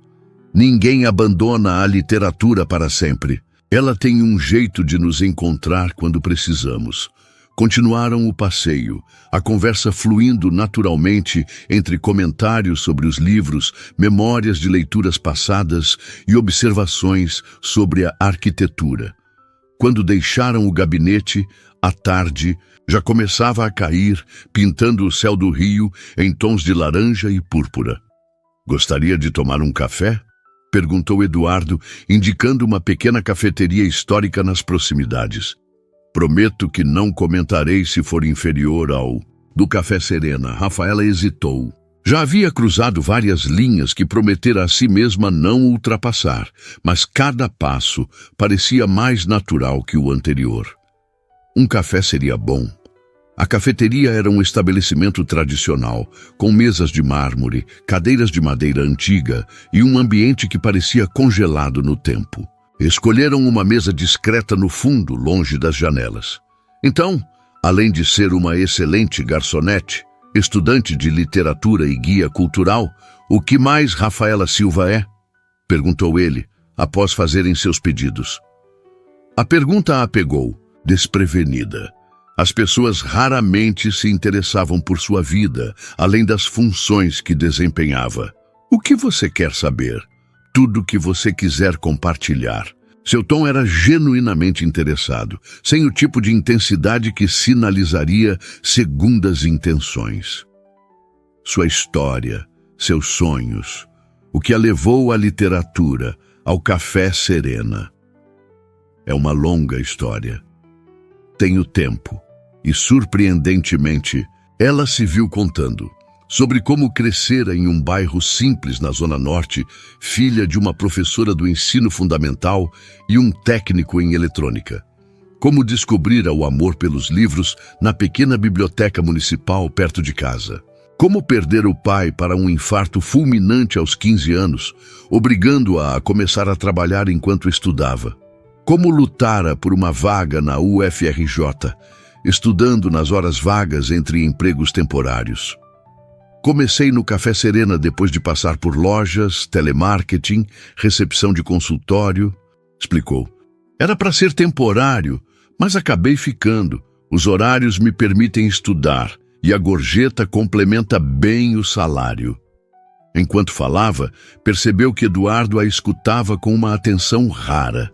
Speaker 1: Ninguém abandona a literatura para sempre. Ela tem um jeito de nos encontrar quando precisamos. Continuaram o passeio, a conversa fluindo naturalmente entre comentários sobre os livros, memórias de leituras passadas e observações sobre a arquitetura. Quando deixaram o gabinete, a tarde já começava a cair, pintando o céu do Rio em tons de laranja e púrpura. "Gostaria de tomar um café?" perguntou Eduardo, indicando uma pequena cafeteria histórica nas proximidades. "Prometo que não comentarei se for inferior ao do Café Serena." Rafaela hesitou. Já havia cruzado várias linhas que prometera a si mesma não ultrapassar, mas cada passo parecia mais natural que o anterior. Um café seria bom. A cafeteria era um estabelecimento tradicional, com mesas de mármore, cadeiras de madeira antiga e um ambiente que parecia congelado no tempo. Escolheram uma mesa discreta no fundo, longe das janelas. Então, além de ser uma excelente garçonete, estudante de literatura e guia cultural, o que mais Rafaela Silva é? Perguntou ele, após fazerem seus pedidos. A pergunta a pegou, desprevenida. As pessoas raramente se interessavam por sua vida, além das funções que desempenhava. O que você quer saber? Tudo que você quiser compartilhar. Seu tom era genuinamente interessado, sem o tipo de intensidade que sinalizaria segundas intenções. Sua história, seus sonhos, o que a levou à literatura, ao Café Serena. É uma longa história. Tenho tempo, e surpreendentemente, ela se viu contando sobre como crescera em um bairro simples na Zona Norte, filha de uma professora do ensino fundamental e um técnico em eletrônica. Como descobrira o amor pelos livros na pequena biblioteca municipal perto de casa. Como perder o pai para um infarto fulminante aos 15 anos, obrigando-a a começar a trabalhar enquanto estudava. Como lutara por uma vaga na UFRJ, estudando nas horas vagas entre empregos temporários. Comecei no Café Serena depois de passar por lojas, telemarketing, recepção de consultório, explicou. Era para ser temporário, mas acabei ficando. Os horários me permitem estudar e a gorjeta complementa bem o salário. Enquanto falava, percebeu que Eduardo a escutava com uma atenção rara.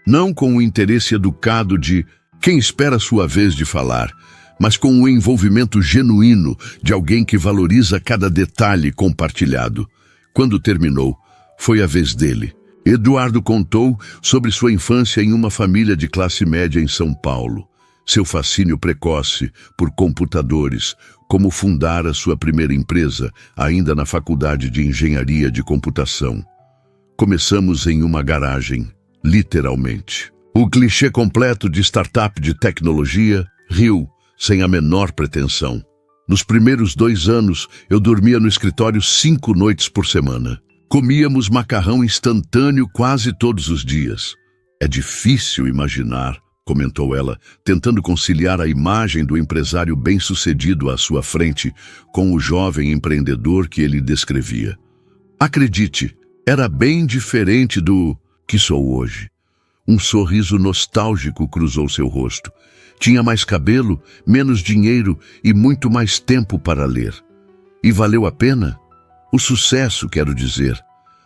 Speaker 1: Não com o interesse educado de quem espera sua vez de falar, mas com o envolvimento genuíno de alguém que valoriza cada detalhe compartilhado. Quando terminou, foi a vez dele. Eduardo contou sobre sua infância em uma família de classe média em São Paulo, seu fascínio precoce por computadores, como fundara sua primeira empresa, ainda na faculdade de engenharia de computação. Começamos em uma garagem, literalmente. O clichê completo de startup de tecnologia riu, sem a menor pretensão. Nos primeiros 2 anos, eu dormia no escritório 5 noites por semana. Comíamos macarrão instantâneo quase todos os dias. É difícil imaginar, comentou ela, tentando conciliar a imagem do empresário bem-sucedido à sua frente com o jovem empreendedor que ele descrevia. Acredite, era bem diferente do que sou hoje. Um sorriso nostálgico cruzou seu rosto. Tinha mais cabelo, menos dinheiro e muito mais tempo para ler. E valeu a pena? O sucesso, quero dizer.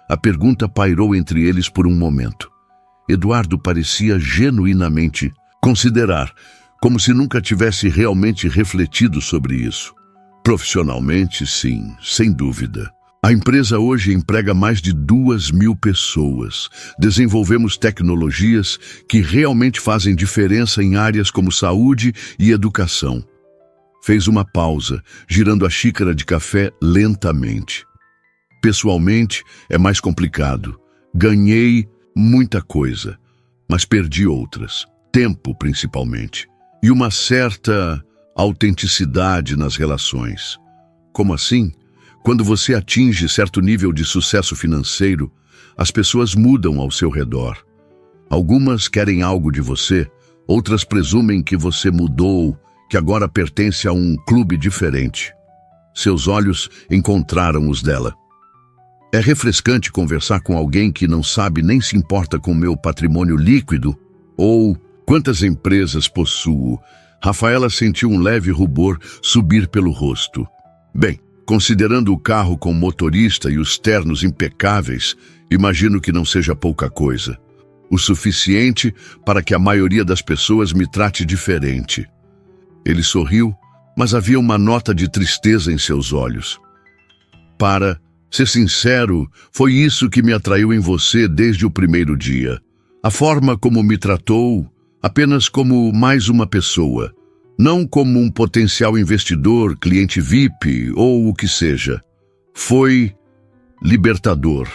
Speaker 1: A pergunta pairou entre eles por um momento. Eduardo parecia genuinamente considerar, como se nunca tivesse realmente refletido sobre isso. Profissionalmente, sim, sem dúvida. A empresa hoje emprega mais de 2.000 pessoas. Desenvolvemos tecnologias que realmente fazem diferença em áreas como saúde e educação. Fez uma pausa, girando a xícara de café lentamente. Pessoalmente, é mais complicado. Ganhei muita coisa, mas perdi outras. Tempo, principalmente. E uma certa autenticidade nas relações. Como assim? Quando você atinge certo nível de sucesso financeiro, as pessoas mudam ao seu redor. Algumas querem algo de você, outras presumem que você mudou, que agora pertence a um clube diferente. Seus olhos encontraram os dela. É refrescante conversar com alguém que não sabe nem se importa com meu patrimônio líquido ou quantas empresas possuo. Rafaela sentiu um leve rubor subir pelo rosto. Bem, considerando o carro com motorista e os ternos impecáveis, imagino que não seja pouca coisa. O suficiente para que a maioria das pessoas me trate diferente. Ele sorriu, mas havia uma nota de tristeza em seus olhos. Para ser sincero, foi isso que me atraiu em você desde o primeiro dia. A forma como me tratou, apenas como mais uma pessoa. Não como um potencial investidor, cliente VIP ou o que seja. Foi libertador.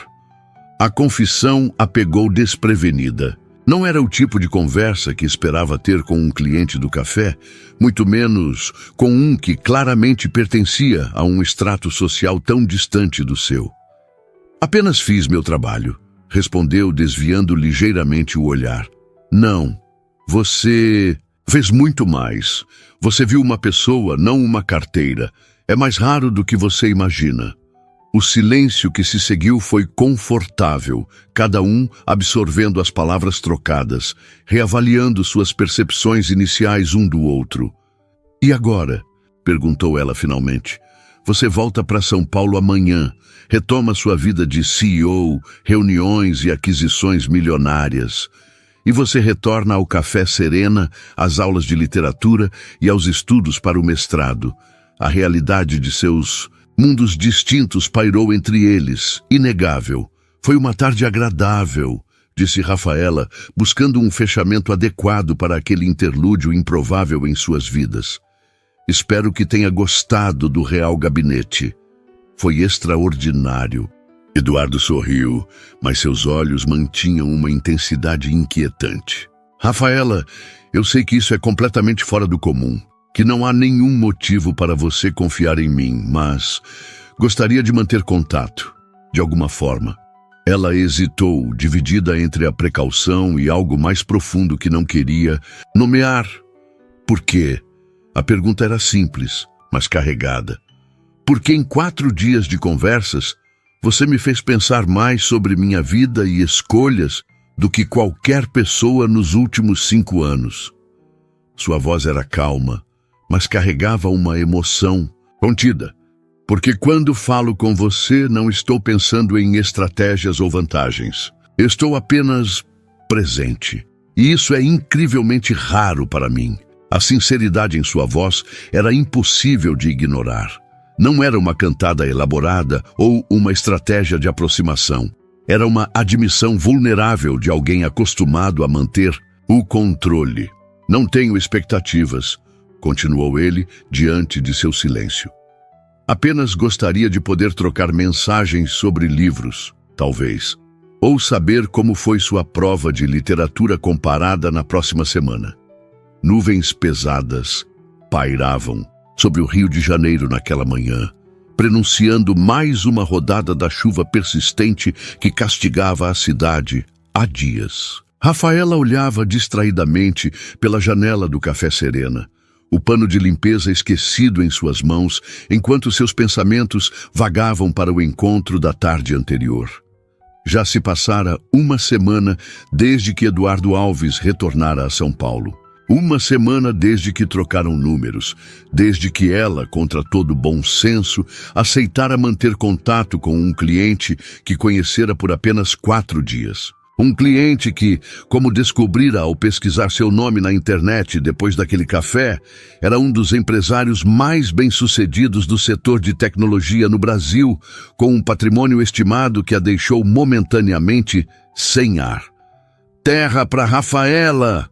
Speaker 1: A confissão a pegou desprevenida. Não era o tipo de conversa que esperava ter com um cliente do café, muito menos com um que claramente pertencia a um estrato social tão distante do seu. Apenas fiz meu trabalho, respondeu, desviando ligeiramente o olhar. Não, você fez muito mais. Você viu uma pessoa, não uma carteira. É mais raro do que você imagina. O silêncio que se seguiu foi confortável, cada um absorvendo as palavras trocadas, reavaliando suas percepções iniciais um do outro. "E agora?" perguntou ela finalmente. "Você volta para São Paulo amanhã, retoma sua vida de CEO, reuniões e aquisições milionárias. E você retorna ao Café Serena, às aulas de literatura e aos estudos para o mestrado. A realidade de seus mundos distintos pairou entre eles, inegável. Foi uma tarde agradável", disse Rafaela, buscando um fechamento adequado para aquele interlúdio improvável em suas vidas. "Espero que tenha gostado do Real Gabinete. Foi extraordinário." Eduardo sorriu, mas seus olhos mantinham uma intensidade inquietante. "Rafaela, eu sei que isso é completamente fora do comum, que não há nenhum motivo para você confiar em mim, mas gostaria de manter contato, de alguma forma." Ela hesitou, dividida entre a precaução e algo mais profundo que não queria nomear. "Por quê?" A pergunta era simples, mas carregada. "Porque em 4 dias de conversas, você me fez pensar mais sobre minha vida e escolhas do que qualquer pessoa nos últimos 5 anos." Sua voz era calma, mas carregava uma emoção contida. "Porque quando falo com você, não estou pensando em estratégias ou vantagens. Estou apenas presente. E isso é incrivelmente raro para mim." A sinceridade em sua voz era impossível de ignorar. Não era uma cantada elaborada ou uma estratégia de aproximação. Era uma admissão vulnerável de alguém acostumado a manter o controle. "Não tenho expectativas", continuou ele diante de seu silêncio. "Apenas gostaria de poder trocar mensagens sobre livros, talvez. Ou saber como foi sua prova de literatura comparada na próxima semana." Nuvens pesadas pairavam sobre o Rio de Janeiro naquela manhã, prenunciando mais uma rodada da chuva persistente que castigava a cidade há dias. Rafaela olhava distraidamente pela janela do Café Serena, o pano de limpeza esquecido em suas mãos, enquanto seus pensamentos vagavam para o encontro da tarde anterior. Já se passara 1 semana desde que Eduardo Alves retornara a São Paulo. 1 semana desde que trocaram números, desde que ela, contra todo bom senso, aceitara manter contato com um cliente que conhecera por apenas 4 dias. Um cliente que, como descobrira ao pesquisar seu nome na internet depois daquele café, era um dos empresários mais bem-sucedidos do setor de tecnologia no Brasil, com um patrimônio estimado que a deixou momentaneamente sem ar. "Terra para Rafaela!"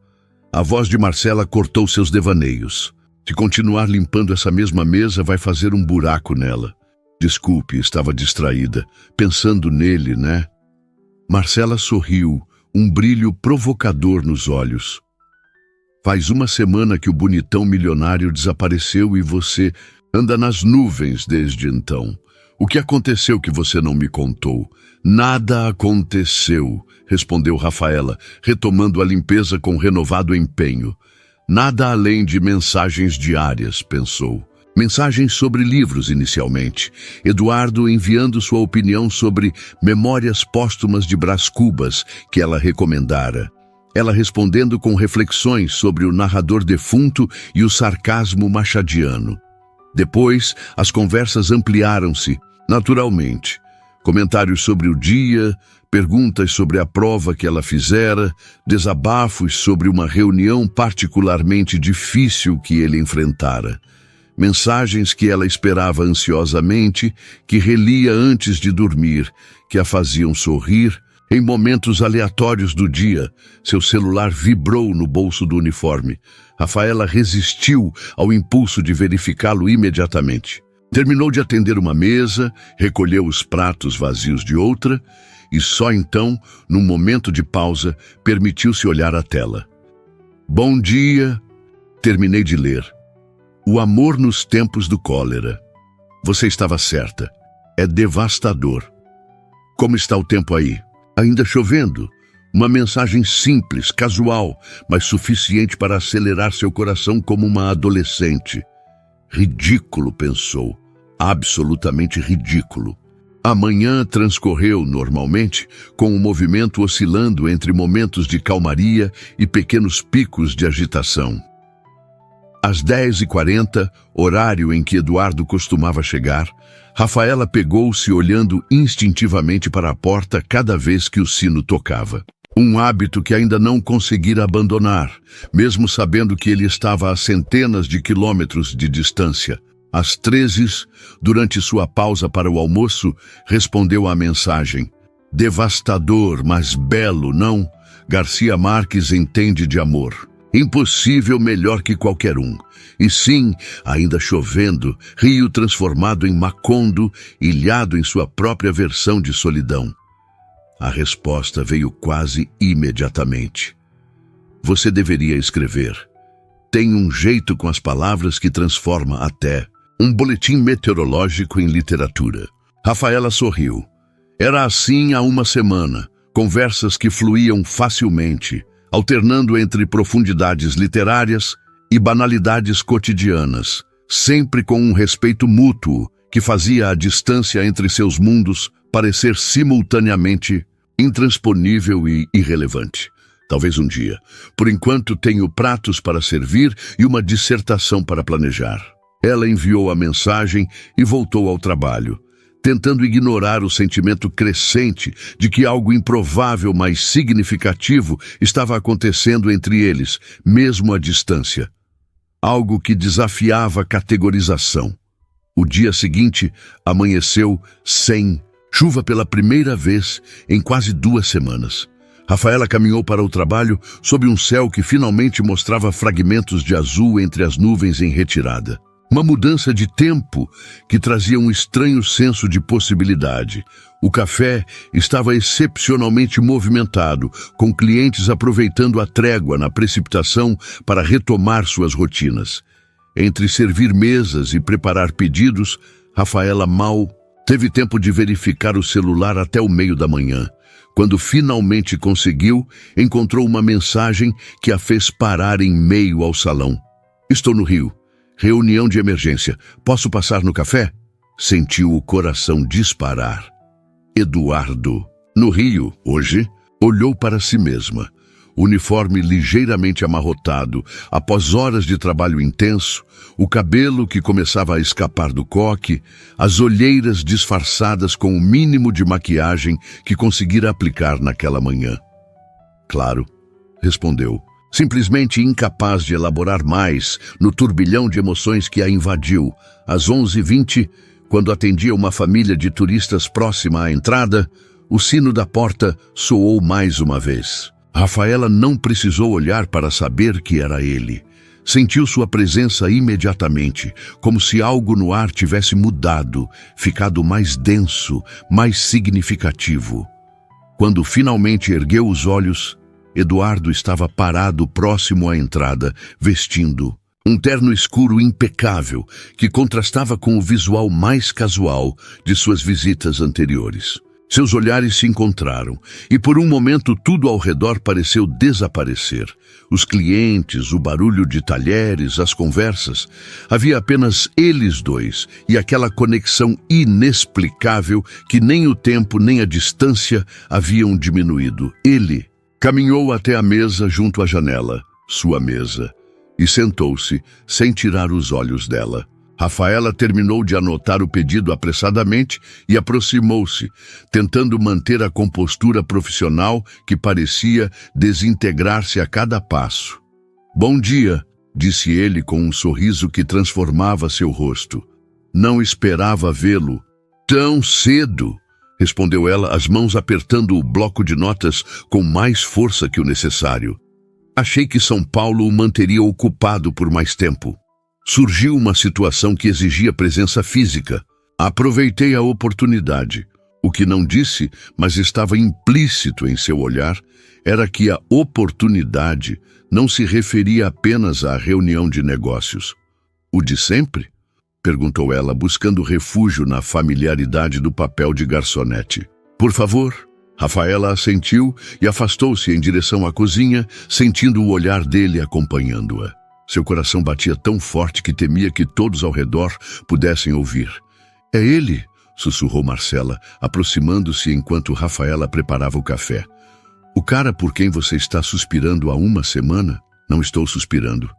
Speaker 1: A voz de Marcela cortou seus devaneios. "Se continuar limpando essa mesma mesa, vai fazer um buraco nela." "Desculpe, estava distraída. Pensando nele, né?" Marcela sorriu, um brilho provocador nos olhos. "Faz 1 semana que o bonitão milionário desapareceu e você anda nas nuvens desde então. O que aconteceu que você não me contou?" "Nada aconteceu", respondeu Rafaela, retomando a limpeza com renovado empenho. "Nada além de mensagens diárias", pensou. Mensagens sobre livros, inicialmente. Eduardo enviando sua opinião sobre Memórias Póstumas de Brás Cubas, que ela recomendara. Ela respondendo com reflexões sobre o narrador defunto e o sarcasmo machadiano. Depois, as conversas ampliaram-se, naturalmente. Comentários sobre o dia, perguntas sobre a prova que ela fizera, desabafos sobre uma reunião particularmente difícil que ele enfrentara. Mensagens que ela esperava ansiosamente, que relia antes de dormir, que a faziam sorrir. Em momentos aleatórios do dia, seu celular vibrou no bolso do uniforme. Rafaela resistiu ao impulso de verificá-lo imediatamente. Terminou de atender uma mesa, recolheu os pratos vazios de outra e só então, num momento de pausa, permitiu-se olhar a tela. "Bom dia", terminei de ler. "O amor nos tempos do cólera." Você estava certa. É devastador. "Como está o tempo aí?" "Ainda chovendo." Uma mensagem simples, casual, mas suficiente para acelerar seu coração como uma adolescente. Ridículo, pensou. Absolutamente ridículo. A manhã transcorreu normalmente, com o movimento oscilando entre momentos de calmaria e pequenos picos de agitação. Às 10h40, horário em que Eduardo costumava chegar, Rafaela pegou-se olhando instintivamente para a porta cada vez que o sino tocava. Um hábito que ainda não conseguira abandonar, mesmo sabendo que ele estava a centenas de quilômetros de distância. Às 13h, durante sua pausa para o almoço, respondeu à mensagem. Devastador, mas belo, não? Garcia Marques entende de amor. Impossível melhor que qualquer um. E sim, ainda chovendo, Rio transformado em Macondo, ilhado em sua própria versão de solidão. A resposta veio quase imediatamente. Você deveria escrever. Tem um jeito com as palavras que transforma até um boletim meteorológico em literatura. Rafaela sorriu. Era assim há uma semana, conversas que fluíam facilmente, alternando entre profundidades literárias e banalidades cotidianas, sempre com um respeito mútuo que fazia a distância entre seus mundos parecer simultaneamente intransponível e irrelevante. Talvez um dia. Por enquanto tenho pratos para servir e uma dissertação para planejar. Ela enviou a mensagem e voltou ao trabalho, tentando ignorar o sentimento crescente de que algo improvável, mas significativo, estava acontecendo entre eles, mesmo à distância. Algo que desafiava a categorização. O dia seguinte amanheceu sem chuva pela primeira vez em quase 2 semanas. Rafaela caminhou para o trabalho sob um céu que finalmente mostrava fragmentos de azul entre as nuvens em retirada. Uma mudança de tempo que trazia um estranho senso de possibilidade. O café estava excepcionalmente movimentado, com clientes aproveitando a trégua na precipitação para retomar suas rotinas. Entre servir mesas e preparar pedidos, Rafaela mal teve tempo de verificar o celular até o meio da manhã. Quando finalmente conseguiu, encontrou uma mensagem que a fez parar em meio ao salão. Estou no Rio. Reunião de emergência. Posso passar no café? Sentiu o coração disparar. Eduardo. No Rio, hoje, olhou para si mesma. Uniforme ligeiramente amarrotado, após horas de trabalho intenso, o cabelo que começava a escapar do coque, as olheiras disfarçadas com o mínimo de maquiagem que conseguira aplicar naquela manhã. Claro, respondeu, simplesmente incapaz de elaborar mais no turbilhão de emoções que a invadiu. Às 11h20, quando atendia uma família de turistas próxima à entrada, o sino da porta soou mais uma vez. Rafaela não precisou olhar para saber que era ele. Sentiu sua presença imediatamente, como se algo no ar tivesse mudado, ficado mais denso, mais significativo. Quando finalmente ergueu os olhos, Eduardo estava parado próximo à entrada, vestindo um terno escuro impecável que contrastava com o visual mais casual de suas visitas anteriores. Seus olhares se encontraram e por um momento tudo ao redor pareceu desaparecer. Os clientes, o barulho de talheres, as conversas. Havia apenas eles dois e aquela conexão inexplicável que nem o tempo nem a distância haviam diminuído. Ele caminhou até a mesa junto à janela, sua mesa, e sentou-se sem tirar os olhos dela. Rafaela terminou de anotar o pedido apressadamente e aproximou-se, tentando manter a compostura profissional que parecia desintegrar-se a cada passo. Bom dia, disse ele com um sorriso que transformava seu rosto. Não esperava vê-lo tão cedo, respondeu ela, as mãos apertando o bloco de notas com mais força que o necessário. Achei que São Paulo o manteria ocupado por mais tempo. Surgiu uma situação que exigia presença física. Aproveitei a oportunidade. O que não disse, mas estava implícito em seu olhar, era que a oportunidade não se referia apenas à reunião de negócios. O de sempre? Perguntou ela, buscando refúgio na familiaridade do papel de garçonete. Por favor. Rafaela assentiu e afastou-se em direção à cozinha, sentindo o olhar dele acompanhando-a. Seu coração batia tão forte que temia que todos ao redor pudessem ouvir. É ele, sussurrou Marcela, aproximando-se enquanto Rafaela preparava o café. O cara por quem você está suspirando há uma semana? Não estou suspirando.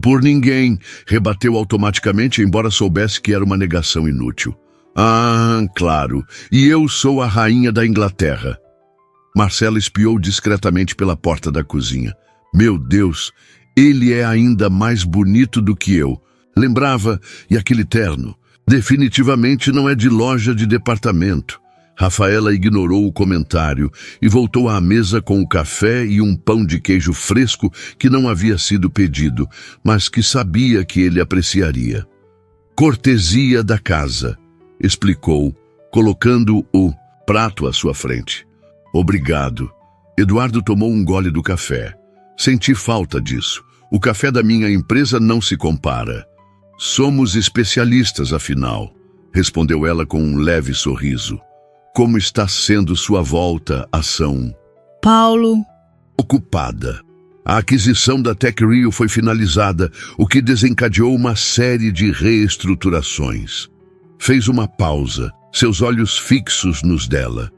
Speaker 1: Por ninguém, rebateu automaticamente, embora soubesse que era uma negação inútil. Ah, claro, e eu sou a rainha da Inglaterra. Marcela espiou discretamente pela porta da cozinha. Meu Deus, ele é ainda mais bonito do que eu. Lembrava, e aquele terno? Definitivamente não é de loja de departamento. Rafaela ignorou o comentário e voltou à mesa com o café e um pão de queijo fresco que não havia sido pedido, mas que sabia que ele apreciaria. Cortesia da casa, explicou, colocando o prato à sua frente. Obrigado. Eduardo tomou um gole do café. Senti falta disso. O café da minha empresa não se compara. Somos especialistas, afinal, respondeu ela com um leve sorriso. Como está sendo sua volta, ação?
Speaker 2: Paulo.
Speaker 1: Ocupada. A aquisição da Tech Rio foi finalizada, o que desencadeou uma série de reestruturações. Fez uma pausa, seus olhos fixos nos dela.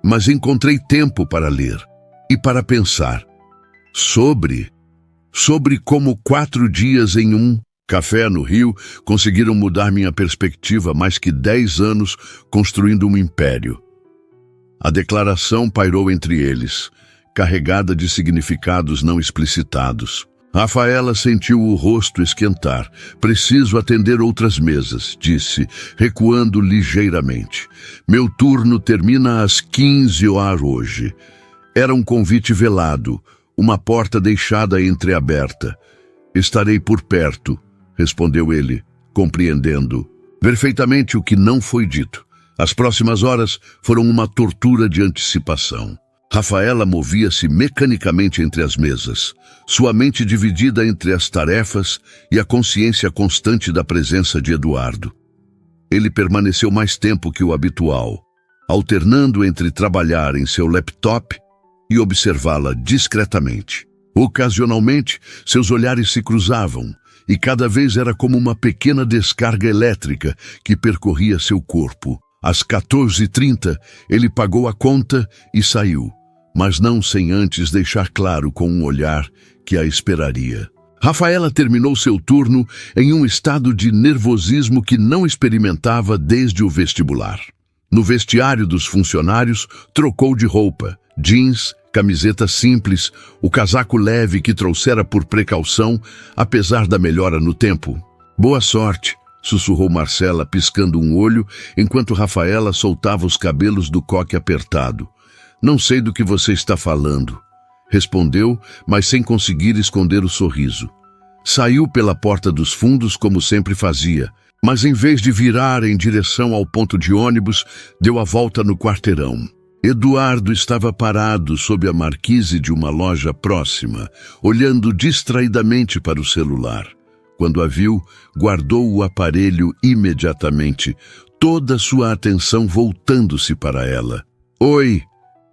Speaker 1: Mas encontrei tempo para ler e para pensar sobre como 4 dias em um café no Rio conseguiram mudar minha perspectiva mais que 10 anos construindo um império. A declaração pairou entre eles, carregada de significados não explicitados. Rafaela sentiu o rosto esquentar. Preciso atender outras mesas, disse, recuando ligeiramente. Meu turno termina às 15 horas hoje. Era um convite velado, uma porta deixada entreaberta. Estarei por perto, respondeu ele, compreendendo perfeitamente o que não foi dito. As próximas horas foram uma tortura de antecipação. Rafaela movia-se mecanicamente entre as mesas, sua mente dividida entre as tarefas e a consciência constante da presença de Eduardo. Ele permaneceu mais tempo que o habitual, alternando entre trabalhar em seu laptop e observá-la discretamente. Ocasionalmente, seus olhares se cruzavam, e cada vez era como uma pequena descarga elétrica que percorria seu corpo. Às 14h30, ele pagou a conta e saiu, mas não sem antes deixar claro com um olhar que a esperaria. Rafaela terminou seu turno em um estado de nervosismo que não experimentava desde o vestibular. No vestiário dos funcionários, trocou de roupa, jeans, camiseta simples, o casaco leve que trouxera por precaução, apesar da melhora no tempo. Boa sorte, sussurrou Marcela, piscando um olho, enquanto Rafaela soltava os cabelos do coque apertado. Não sei do que você está falando, respondeu, mas sem conseguir esconder o sorriso. Saiu pela porta dos fundos como sempre fazia, mas em vez de virar em direção ao ponto de ônibus, deu a volta no quarteirão. Eduardo estava parado sob a marquise de uma loja próxima, olhando distraidamente para o celular. Quando a viu, guardou o aparelho imediatamente, toda sua atenção voltando-se para ela. Oi,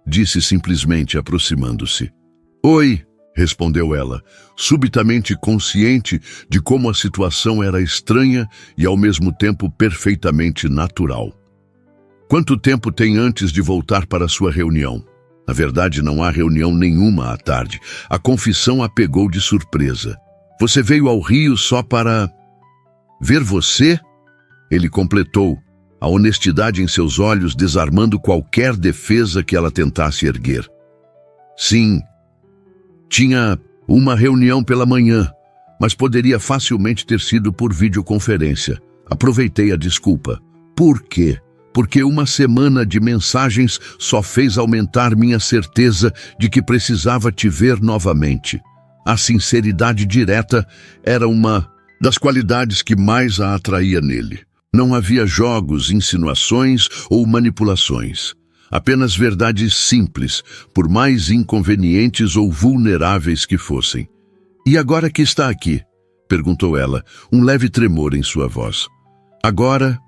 Speaker 1: disse simplesmente aproximando-se. Oi, respondeu ela, subitamente consciente de como a situação era estranha e ao mesmo tempo perfeitamente natural. Quanto tempo tem antes de voltar para sua reunião? Na verdade, não há reunião nenhuma à tarde. A confissão a pegou de surpresa. Você veio ao Rio só para ver você? Ele completou, a honestidade em seus olhos desarmando qualquer defesa que ela tentasse erguer. Sim, tinha uma reunião pela manhã, mas poderia facilmente ter sido por videoconferência. Aproveitei a desculpa. Por quê? Porque uma semana de mensagens só fez aumentar minha certeza de que precisava te ver novamente. A sinceridade direta era uma das qualidades que mais a atraía nele. Não havia jogos, insinuações ou manipulações. Apenas verdades simples, por mais inconvenientes ou vulneráveis que fossem. E agora que está aqui? Perguntou ela, um leve tremor em sua voz. Agora,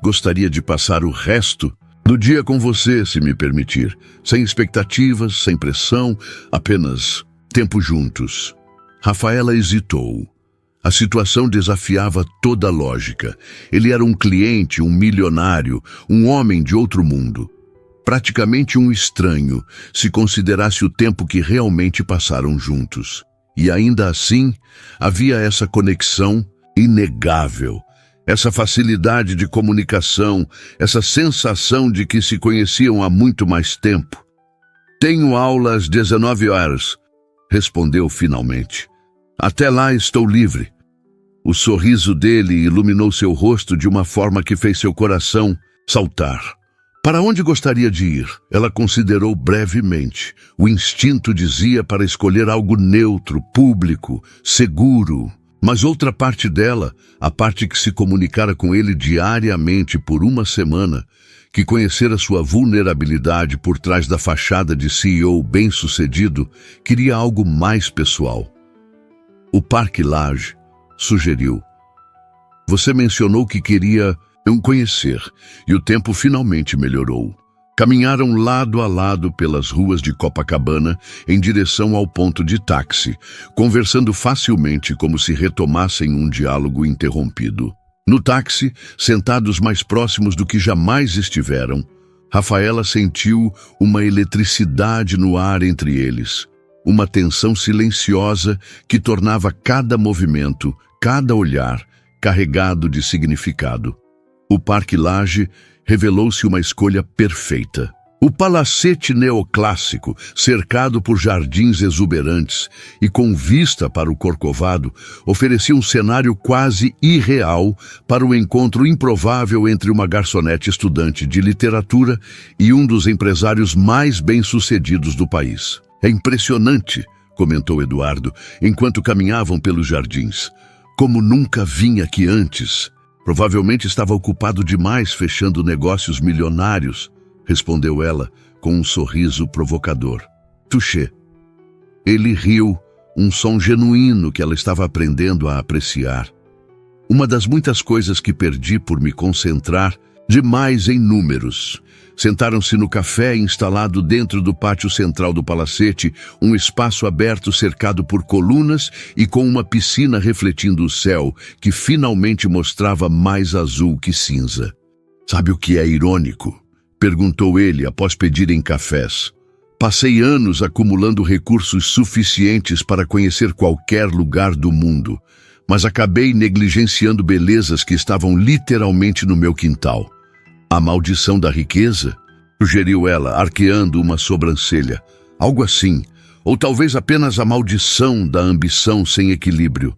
Speaker 1: gostaria de passar o resto do dia com você, se me permitir. Sem expectativas, sem pressão, apenas tempo juntos. Rafaela hesitou. A situação desafiava toda a lógica. Ele era um cliente, um milionário, um homem de outro mundo. Praticamente um estranho, se considerasse o tempo que realmente passaram juntos. E ainda assim, havia essa conexão inegável, essa facilidade de comunicação, essa sensação de que se conheciam há muito mais tempo. "Tenho aula às 19 horas", respondeu finalmente. "Até lá estou livre." O sorriso dele iluminou seu rosto de uma forma que fez seu coração saltar. Para onde gostaria de ir? Ela considerou brevemente. O instinto dizia para escolher algo neutro, público, seguro. Mas outra parte dela, a parte que se comunicara com ele diariamente por uma semana, que conhecera sua vulnerabilidade por trás da fachada de CEO bem-sucedido, queria algo mais pessoal. O Parque Lage sugeriu. "Você mencionou que queria conhecer, e o tempo finalmente melhorou." Caminharam lado a lado pelas ruas de Copacabana em direção ao ponto de táxi, conversando facilmente como se retomassem um diálogo interrompido. No táxi, sentados mais próximos do que jamais estiveram, Rafaela sentiu uma eletricidade no ar entre eles, uma tensão silenciosa que tornava cada movimento, cada olhar, carregado de significado. O Parque Lage revelou-se uma escolha perfeita. O palacete neoclássico, cercado por jardins exuberantes e com vista para o Corcovado, oferecia um cenário quase irreal para o encontro improvável entre uma garçonete estudante de literatura e um dos empresários mais bem-sucedidos do país. "É impressionante", comentou Eduardo, enquanto caminhavam pelos jardins. "Como nunca vim aqui antes." "Provavelmente estava ocupado demais fechando negócios milionários", respondeu ela, com um sorriso provocador. "Touché." Ele riu, um som genuíno que ela estava aprendendo a apreciar. "Uma das muitas coisas que perdi por me concentrar demais em números." Sentaram-se no café instalado dentro do pátio central do palacete, um espaço aberto cercado por colunas e com uma piscina refletindo o céu, que finalmente mostrava mais azul que cinza. "Sabe o que é irônico?" perguntou ele após pedirem cafés. "Passei anos acumulando recursos suficientes para conhecer qualquer lugar do mundo, mas acabei negligenciando belezas que estavam literalmente no meu quintal." "A maldição da riqueza?" sugeriu ela, arqueando uma sobrancelha. "Algo assim, ou talvez apenas a maldição da ambição sem equilíbrio."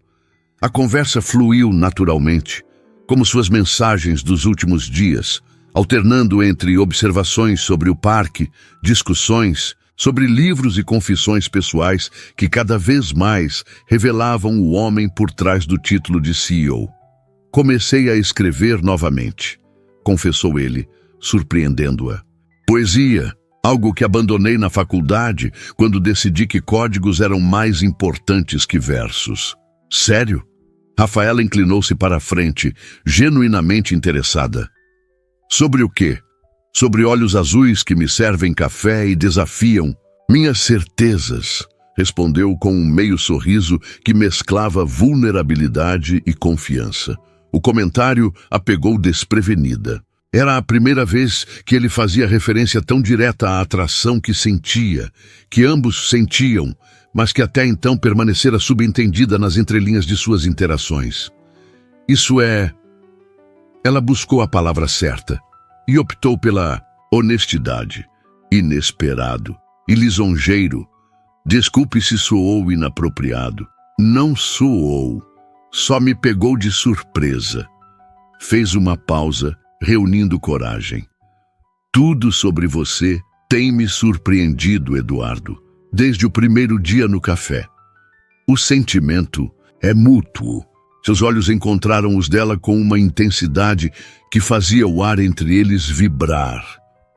Speaker 1: A conversa fluiu naturalmente, como suas mensagens dos últimos dias, alternando entre observações sobre o parque, discussões sobre livros e confissões pessoais que cada vez mais revelavam o homem por trás do título de CEO. "Comecei a escrever novamente", confessou ele, surpreendendo-a. "Poesia, algo que abandonei na faculdade quando decidi que códigos eram mais importantes que versos." "Sério?" Rafaela inclinou-se para a frente, genuinamente interessada. "Sobre o quê?" "Sobre olhos azuis que me servem café e desafiam minhas certezas", respondeu com um meio sorriso que mesclava vulnerabilidade e confiança. O comentário a pegou desprevenida. Era a primeira vez que ele fazia referência tão direta à atração que sentia, que ambos sentiam, mas que até então permanecera subentendida nas entrelinhas de suas interações. "Isso é..." Ela buscou a palavra certa e optou pela honestidade. "Inesperado e lisonjeiro." "Desculpe se soou inapropriado." "Não soou. Só me pegou de surpresa." Fez uma pausa, reunindo coragem. "Tudo sobre você tem me surpreendido, Eduardo, desde o primeiro dia no café. O sentimento é mútuo." Seus olhos encontraram os dela com uma intensidade que fazia o ar entre eles vibrar.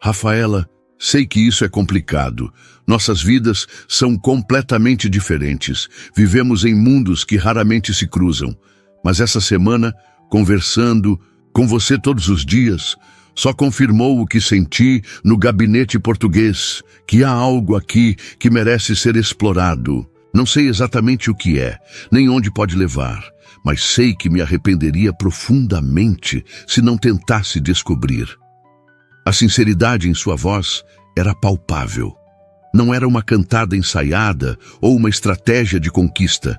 Speaker 1: "Rafaela, sei que isso é complicado. Nossas vidas são completamente diferentes. Vivemos em mundos que raramente se cruzam. Mas essa semana, conversando com você todos os dias, só confirmou o que senti no gabinete português, que há algo aqui que merece ser explorado. Não sei exatamente o que é, nem onde pode levar, mas sei que me arrependeria profundamente se não tentasse descobrir. A sinceridade em sua voz era palpável. Não era uma cantada ensaiada ou uma estratégia de conquista.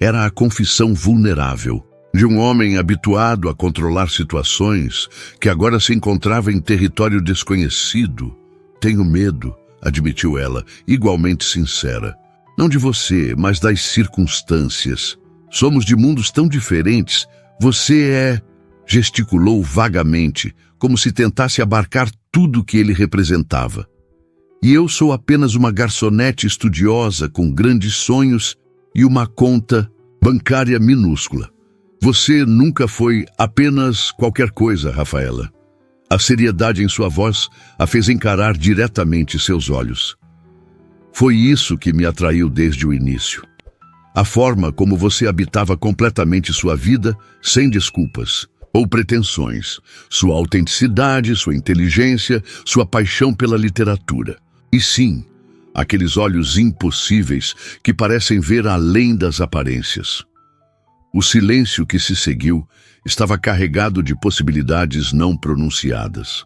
Speaker 1: Era a confissão vulnerável de um homem habituado a controlar situações que agora se encontrava em território desconhecido. Tenho medo, admitiu ela, igualmente sincera. Não de você, mas das circunstâncias. Somos de mundos tão diferentes. Você é... Gesticulou vagamente, como se tentasse abarcar tudo que ele representava. E eu sou apenas uma garçonete estudiosa com grandes sonhos e uma conta bancária minúscula. Você nunca foi apenas qualquer coisa, Rafaela. A seriedade em sua voz a fez encarar diretamente seus olhos. Foi isso que me atraiu desde o início. A forma como você habitava completamente sua vida, sem desculpas ou pretensões. Sua autenticidade, sua inteligência, sua paixão pela literatura. E sim, aqueles olhos impossíveis que parecem ver além das aparências. O silêncio que se seguiu estava carregado de possibilidades não pronunciadas.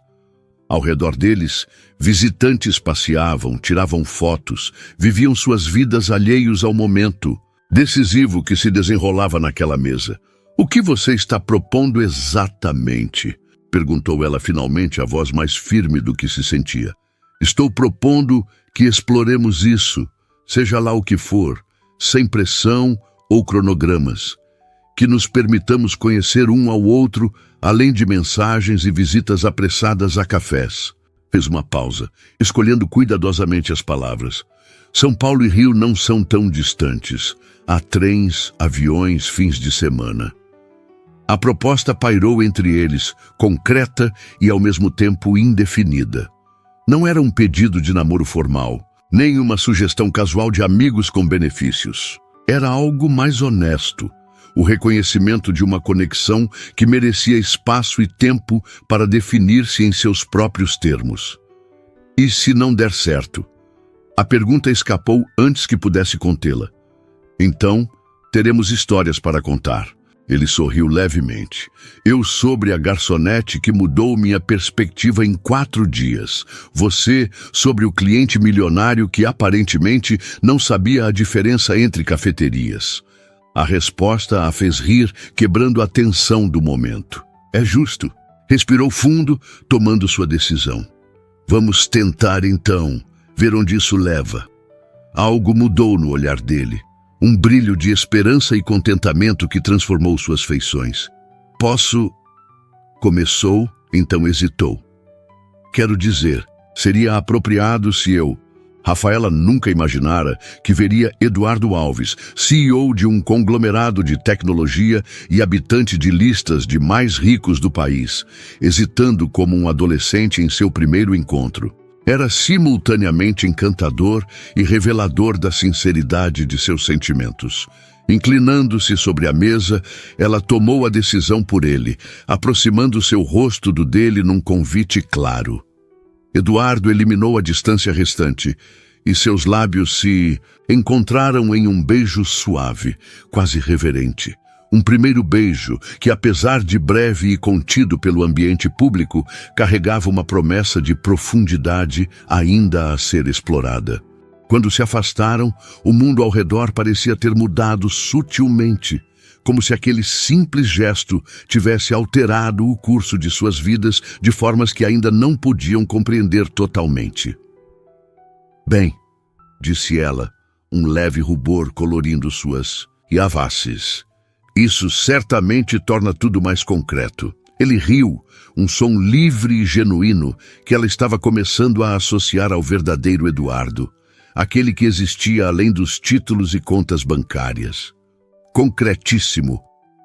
Speaker 1: Ao redor deles, visitantes passeavam, tiravam fotos, viviam suas vidas alheios ao momento decisivo que se desenrolava naquela mesa. O que você está propondo exatamente? Perguntou ela finalmente, a voz mais firme do que se sentia. Estou propondo que exploremos isso, seja lá o que for, sem pressão ou cronogramas. Que nos permitamos conhecer um ao outro, além de mensagens e visitas apressadas a cafés. Fez uma pausa, escolhendo cuidadosamente as palavras. São Paulo e Rio não são tão distantes. Há trens, aviões, fins de semana. A proposta pairou entre eles, concreta e ao mesmo tempo indefinida. Não era um pedido de namoro formal, nem uma sugestão casual de amigos com benefícios. Era algo mais honesto. O reconhecimento de uma conexão que merecia espaço e tempo para definir-se em seus próprios termos. E se não der certo? A pergunta escapou antes que pudesse contê-la. Então, teremos histórias para contar. Ele sorriu levemente. Eu sobre a garçonete que mudou minha perspectiva em 4 dias. Você sobre o cliente milionário que aparentemente não sabia a diferença entre cafeterias. A resposta a fez rir, quebrando a tensão do momento. É justo. Respirou fundo, tomando sua decisão. Vamos tentar então, ver onde isso leva. Algo mudou no olhar dele. Um brilho de esperança e contentamento que transformou suas feições. Posso... Começou, então hesitou. Quero dizer, seria apropriado se eu... Rafaela nunca imaginara que veria Eduardo Alves, CEO de um conglomerado de tecnologia e habitante de listas de mais ricos do país, hesitando como um adolescente em seu primeiro encontro. Era simultaneamente encantador e revelador da sinceridade de seus sentimentos. Inclinando-se sobre a mesa, ela tomou a decisão por ele, aproximando seu rosto do dele num convite claro. Eduardo eliminou a distância restante e seus lábios se encontraram em um beijo suave, quase reverente. Um primeiro beijo que, apesar de breve e contido pelo ambiente público, carregava uma promessa de profundidade ainda a ser explorada. Quando se afastaram, o mundo ao redor parecia ter mudado sutilmente, como se aquele simples gesto tivesse alterado o curso de suas vidas de formas que ainda não podiam compreender totalmente. Bem, disse ela, um leve rubor colorindo suas iavaces. Isso certamente torna tudo mais concreto. Ele riu, um som livre e genuíno que ela estava começando a associar ao verdadeiro Eduardo, aquele que existia além dos títulos e contas bancárias. Concretíssimo.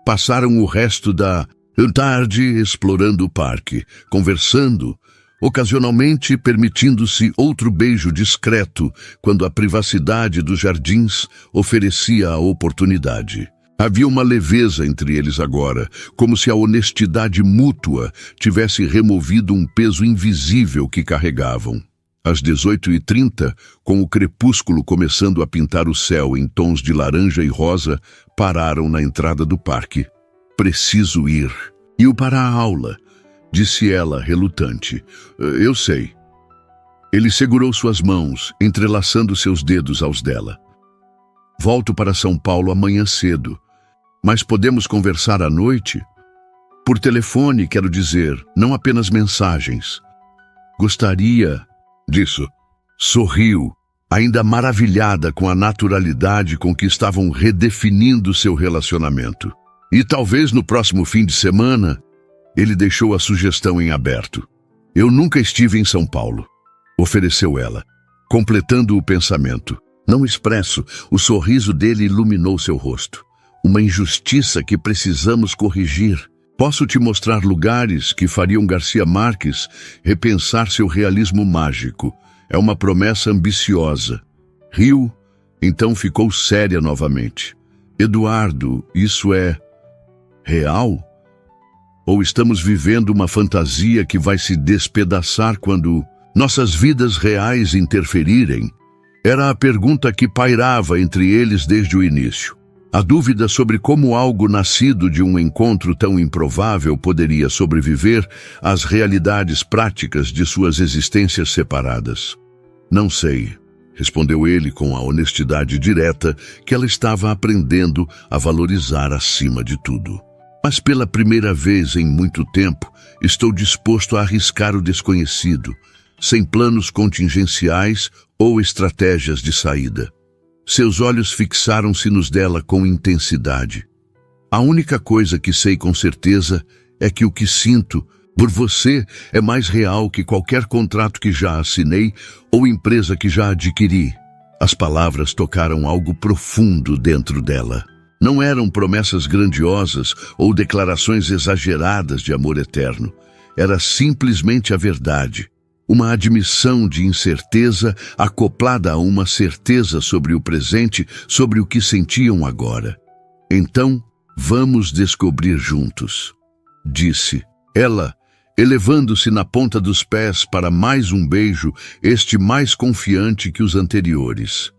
Speaker 1: Passaram o resto da tarde explorando o parque, conversando, ocasionalmente permitindo-se outro beijo discreto quando a privacidade dos jardins oferecia a oportunidade. Havia uma leveza entre eles agora, como se a honestidade mútua tivesse removido um peso invisível que carregavam. Às 18h30, com o crepúsculo começando a pintar o céu em tons de laranja e rosa, pararam na entrada do parque. Preciso ir. "Iu para a aula", disse ela, relutante. "Eu sei." Ele segurou suas mãos, entrelaçando seus dedos aos dela. "Volto para São Paulo amanhã cedo. Mas podemos conversar à noite? Por telefone, quero dizer, não apenas mensagens." "Gostaria disso." Sorriu, ainda maravilhada com a naturalidade com que estavam redefinindo seu relacionamento. "E talvez no próximo fim de semana." Ele deixou a sugestão em aberto. "Eu nunca estive em São Paulo", ofereceu ela, completando o pensamento. Não expresso, o sorriso dele iluminou seu rosto. "Uma injustiça que precisamos corrigir. Posso te mostrar lugares que fariam Garcia Marques repensar seu realismo mágico. É uma promessa ambiciosa." Riu, então ficou séria novamente. "Eduardo, isso é real? Ou estamos vivendo uma fantasia que vai se despedaçar quando nossas vidas reais interferirem?" Era a pergunta que pairava entre eles desde o início. A dúvida sobre como algo nascido de um encontro tão improvável poderia sobreviver às realidades práticas de suas existências separadas. "Não sei", respondeu ele com a honestidade direta que ela estava aprendendo a valorizar acima de tudo. "Mas pela primeira vez em muito tempo, estou disposto a arriscar o desconhecido, sem planos contingenciais ou estratégias de saída." Seus olhos fixaram-se nos dela com intensidade. "A única coisa que sei com certeza é que o que sinto por você é mais real que qualquer contrato que já assinei ou empresa que já adquiri." As palavras tocaram algo profundo dentro dela. Não eram promessas grandiosas ou declarações exageradas de amor eterno. Era simplesmente a verdade. Uma admissão de incerteza acoplada a uma certeza sobre o presente, sobre o que sentiam agora. "Então, vamos descobrir juntos", disse ela, elevando-se na ponta dos pés para mais um beijo, este mais confiante que os anteriores.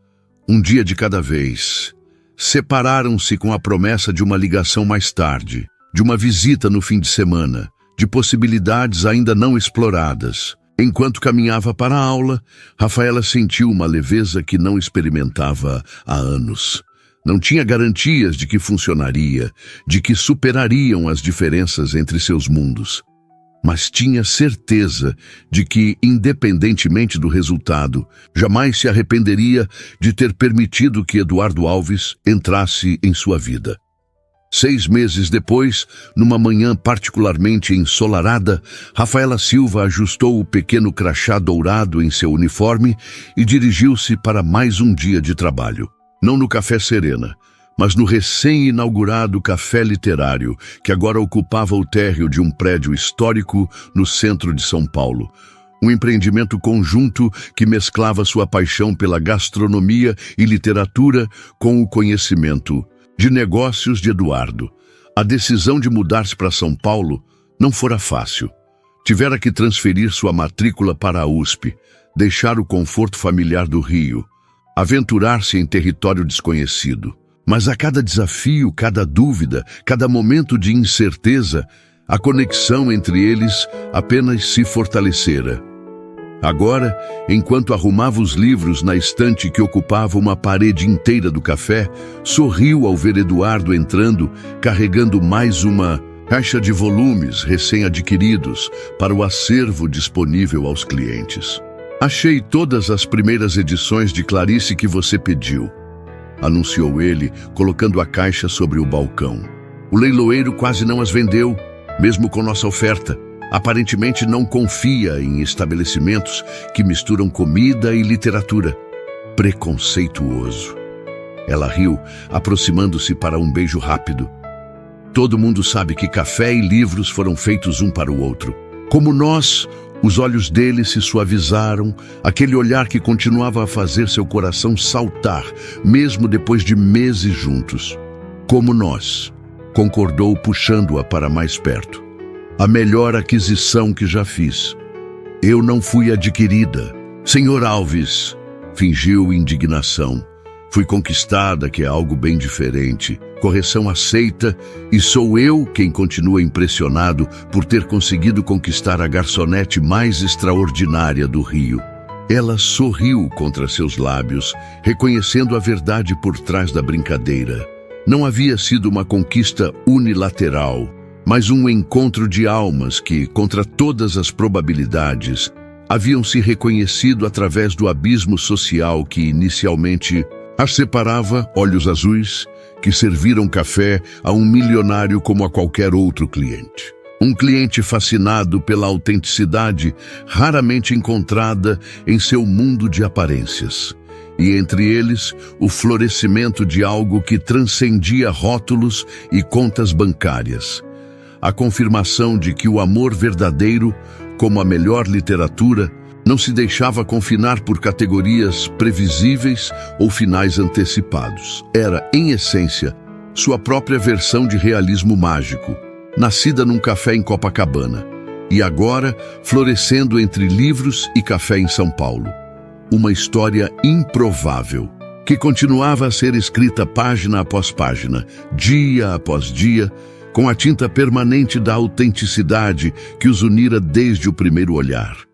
Speaker 1: Um dia de cada vez. Separaram-se com a promessa de uma ligação mais tarde, de uma visita no fim de semana, de possibilidades ainda não exploradas. Enquanto caminhava para a aula, Rafaela sentiu uma leveza que não experimentava há anos. Não tinha garantias de que funcionaria, de que superariam as diferenças entre seus mundos. Mas tinha certeza de que, independentemente do resultado, jamais se arrependeria de ter permitido que Eduardo Alves entrasse em sua vida. 6 meses depois, numa manhã particularmente ensolarada, Rafaela Silva ajustou o pequeno crachá dourado em seu uniforme e dirigiu-se para mais um dia de trabalho. Não no Café Serena, mas no recém-inaugurado Café Literário, que agora ocupava o térreo de um prédio histórico no centro de São Paulo. Um empreendimento conjunto que mesclava sua paixão pela gastronomia e literatura com o conhecimento de negócios de Eduardo. A decisão de mudar-se para São Paulo não fora fácil. Tivera que transferir sua matrícula para a USP, deixar o conforto familiar do Rio, aventurar-se em território desconhecido. Mas a cada desafio, cada dúvida, cada momento de incerteza, a conexão entre eles apenas se fortalecera. Agora, enquanto arrumava os livros na estante que ocupava uma parede inteira do café, sorriu ao ver Eduardo entrando, carregando mais uma caixa de volumes recém-adquiridos para o acervo disponível aos clientes. "Achei todas as primeiras edições de Clarice que você pediu", anunciou ele, colocando a caixa sobre o balcão. "O leiloeiro quase não as vendeu, mesmo com nossa oferta. Aparentemente não confia em estabelecimentos que misturam comida e literatura. Preconceituoso." Ela riu, aproximando-se para um beijo rápido. "Todo mundo sabe que café e livros foram feitos um para o outro. Como nós." Os olhos dele se suavizaram, aquele olhar que continuava a fazer seu coração saltar, mesmo depois de meses juntos. "Como nós", concordou, puxando-a para mais perto. "A melhor aquisição que já fiz. Eu não fui adquirida." "Senhor Alves", fingiu indignação. "Fui conquistada, que é algo bem diferente." correção aceita, e sou eu quem continua impressionado por ter conseguido conquistar a garçonete mais extraordinária do Rio. Ela sorriu contra seus lábios, reconhecendo a verdade por trás da brincadeira. Não havia sido uma conquista unilateral, mas um encontro de almas que, contra todas as probabilidades, haviam se reconhecido através do abismo social que inicialmente as separava. Olhos azuis, que serviram café a um milionário como a qualquer outro cliente. Um cliente fascinado pela autenticidade raramente encontrada em seu mundo de aparências. E entre eles, o florescimento de algo que transcendia rótulos e contas bancárias. A confirmação de que o amor verdadeiro, como a melhor literatura, não se deixava confinar por categorias previsíveis ou finais antecipados. Era, em essência, sua própria versão de realismo mágico, nascida num café em Copacabana, e agora florescendo entre livros e café em São Paulo. Uma história improvável, que continuava a ser escrita página após página, dia após dia, com a tinta permanente da autenticidade que os unira desde o primeiro olhar.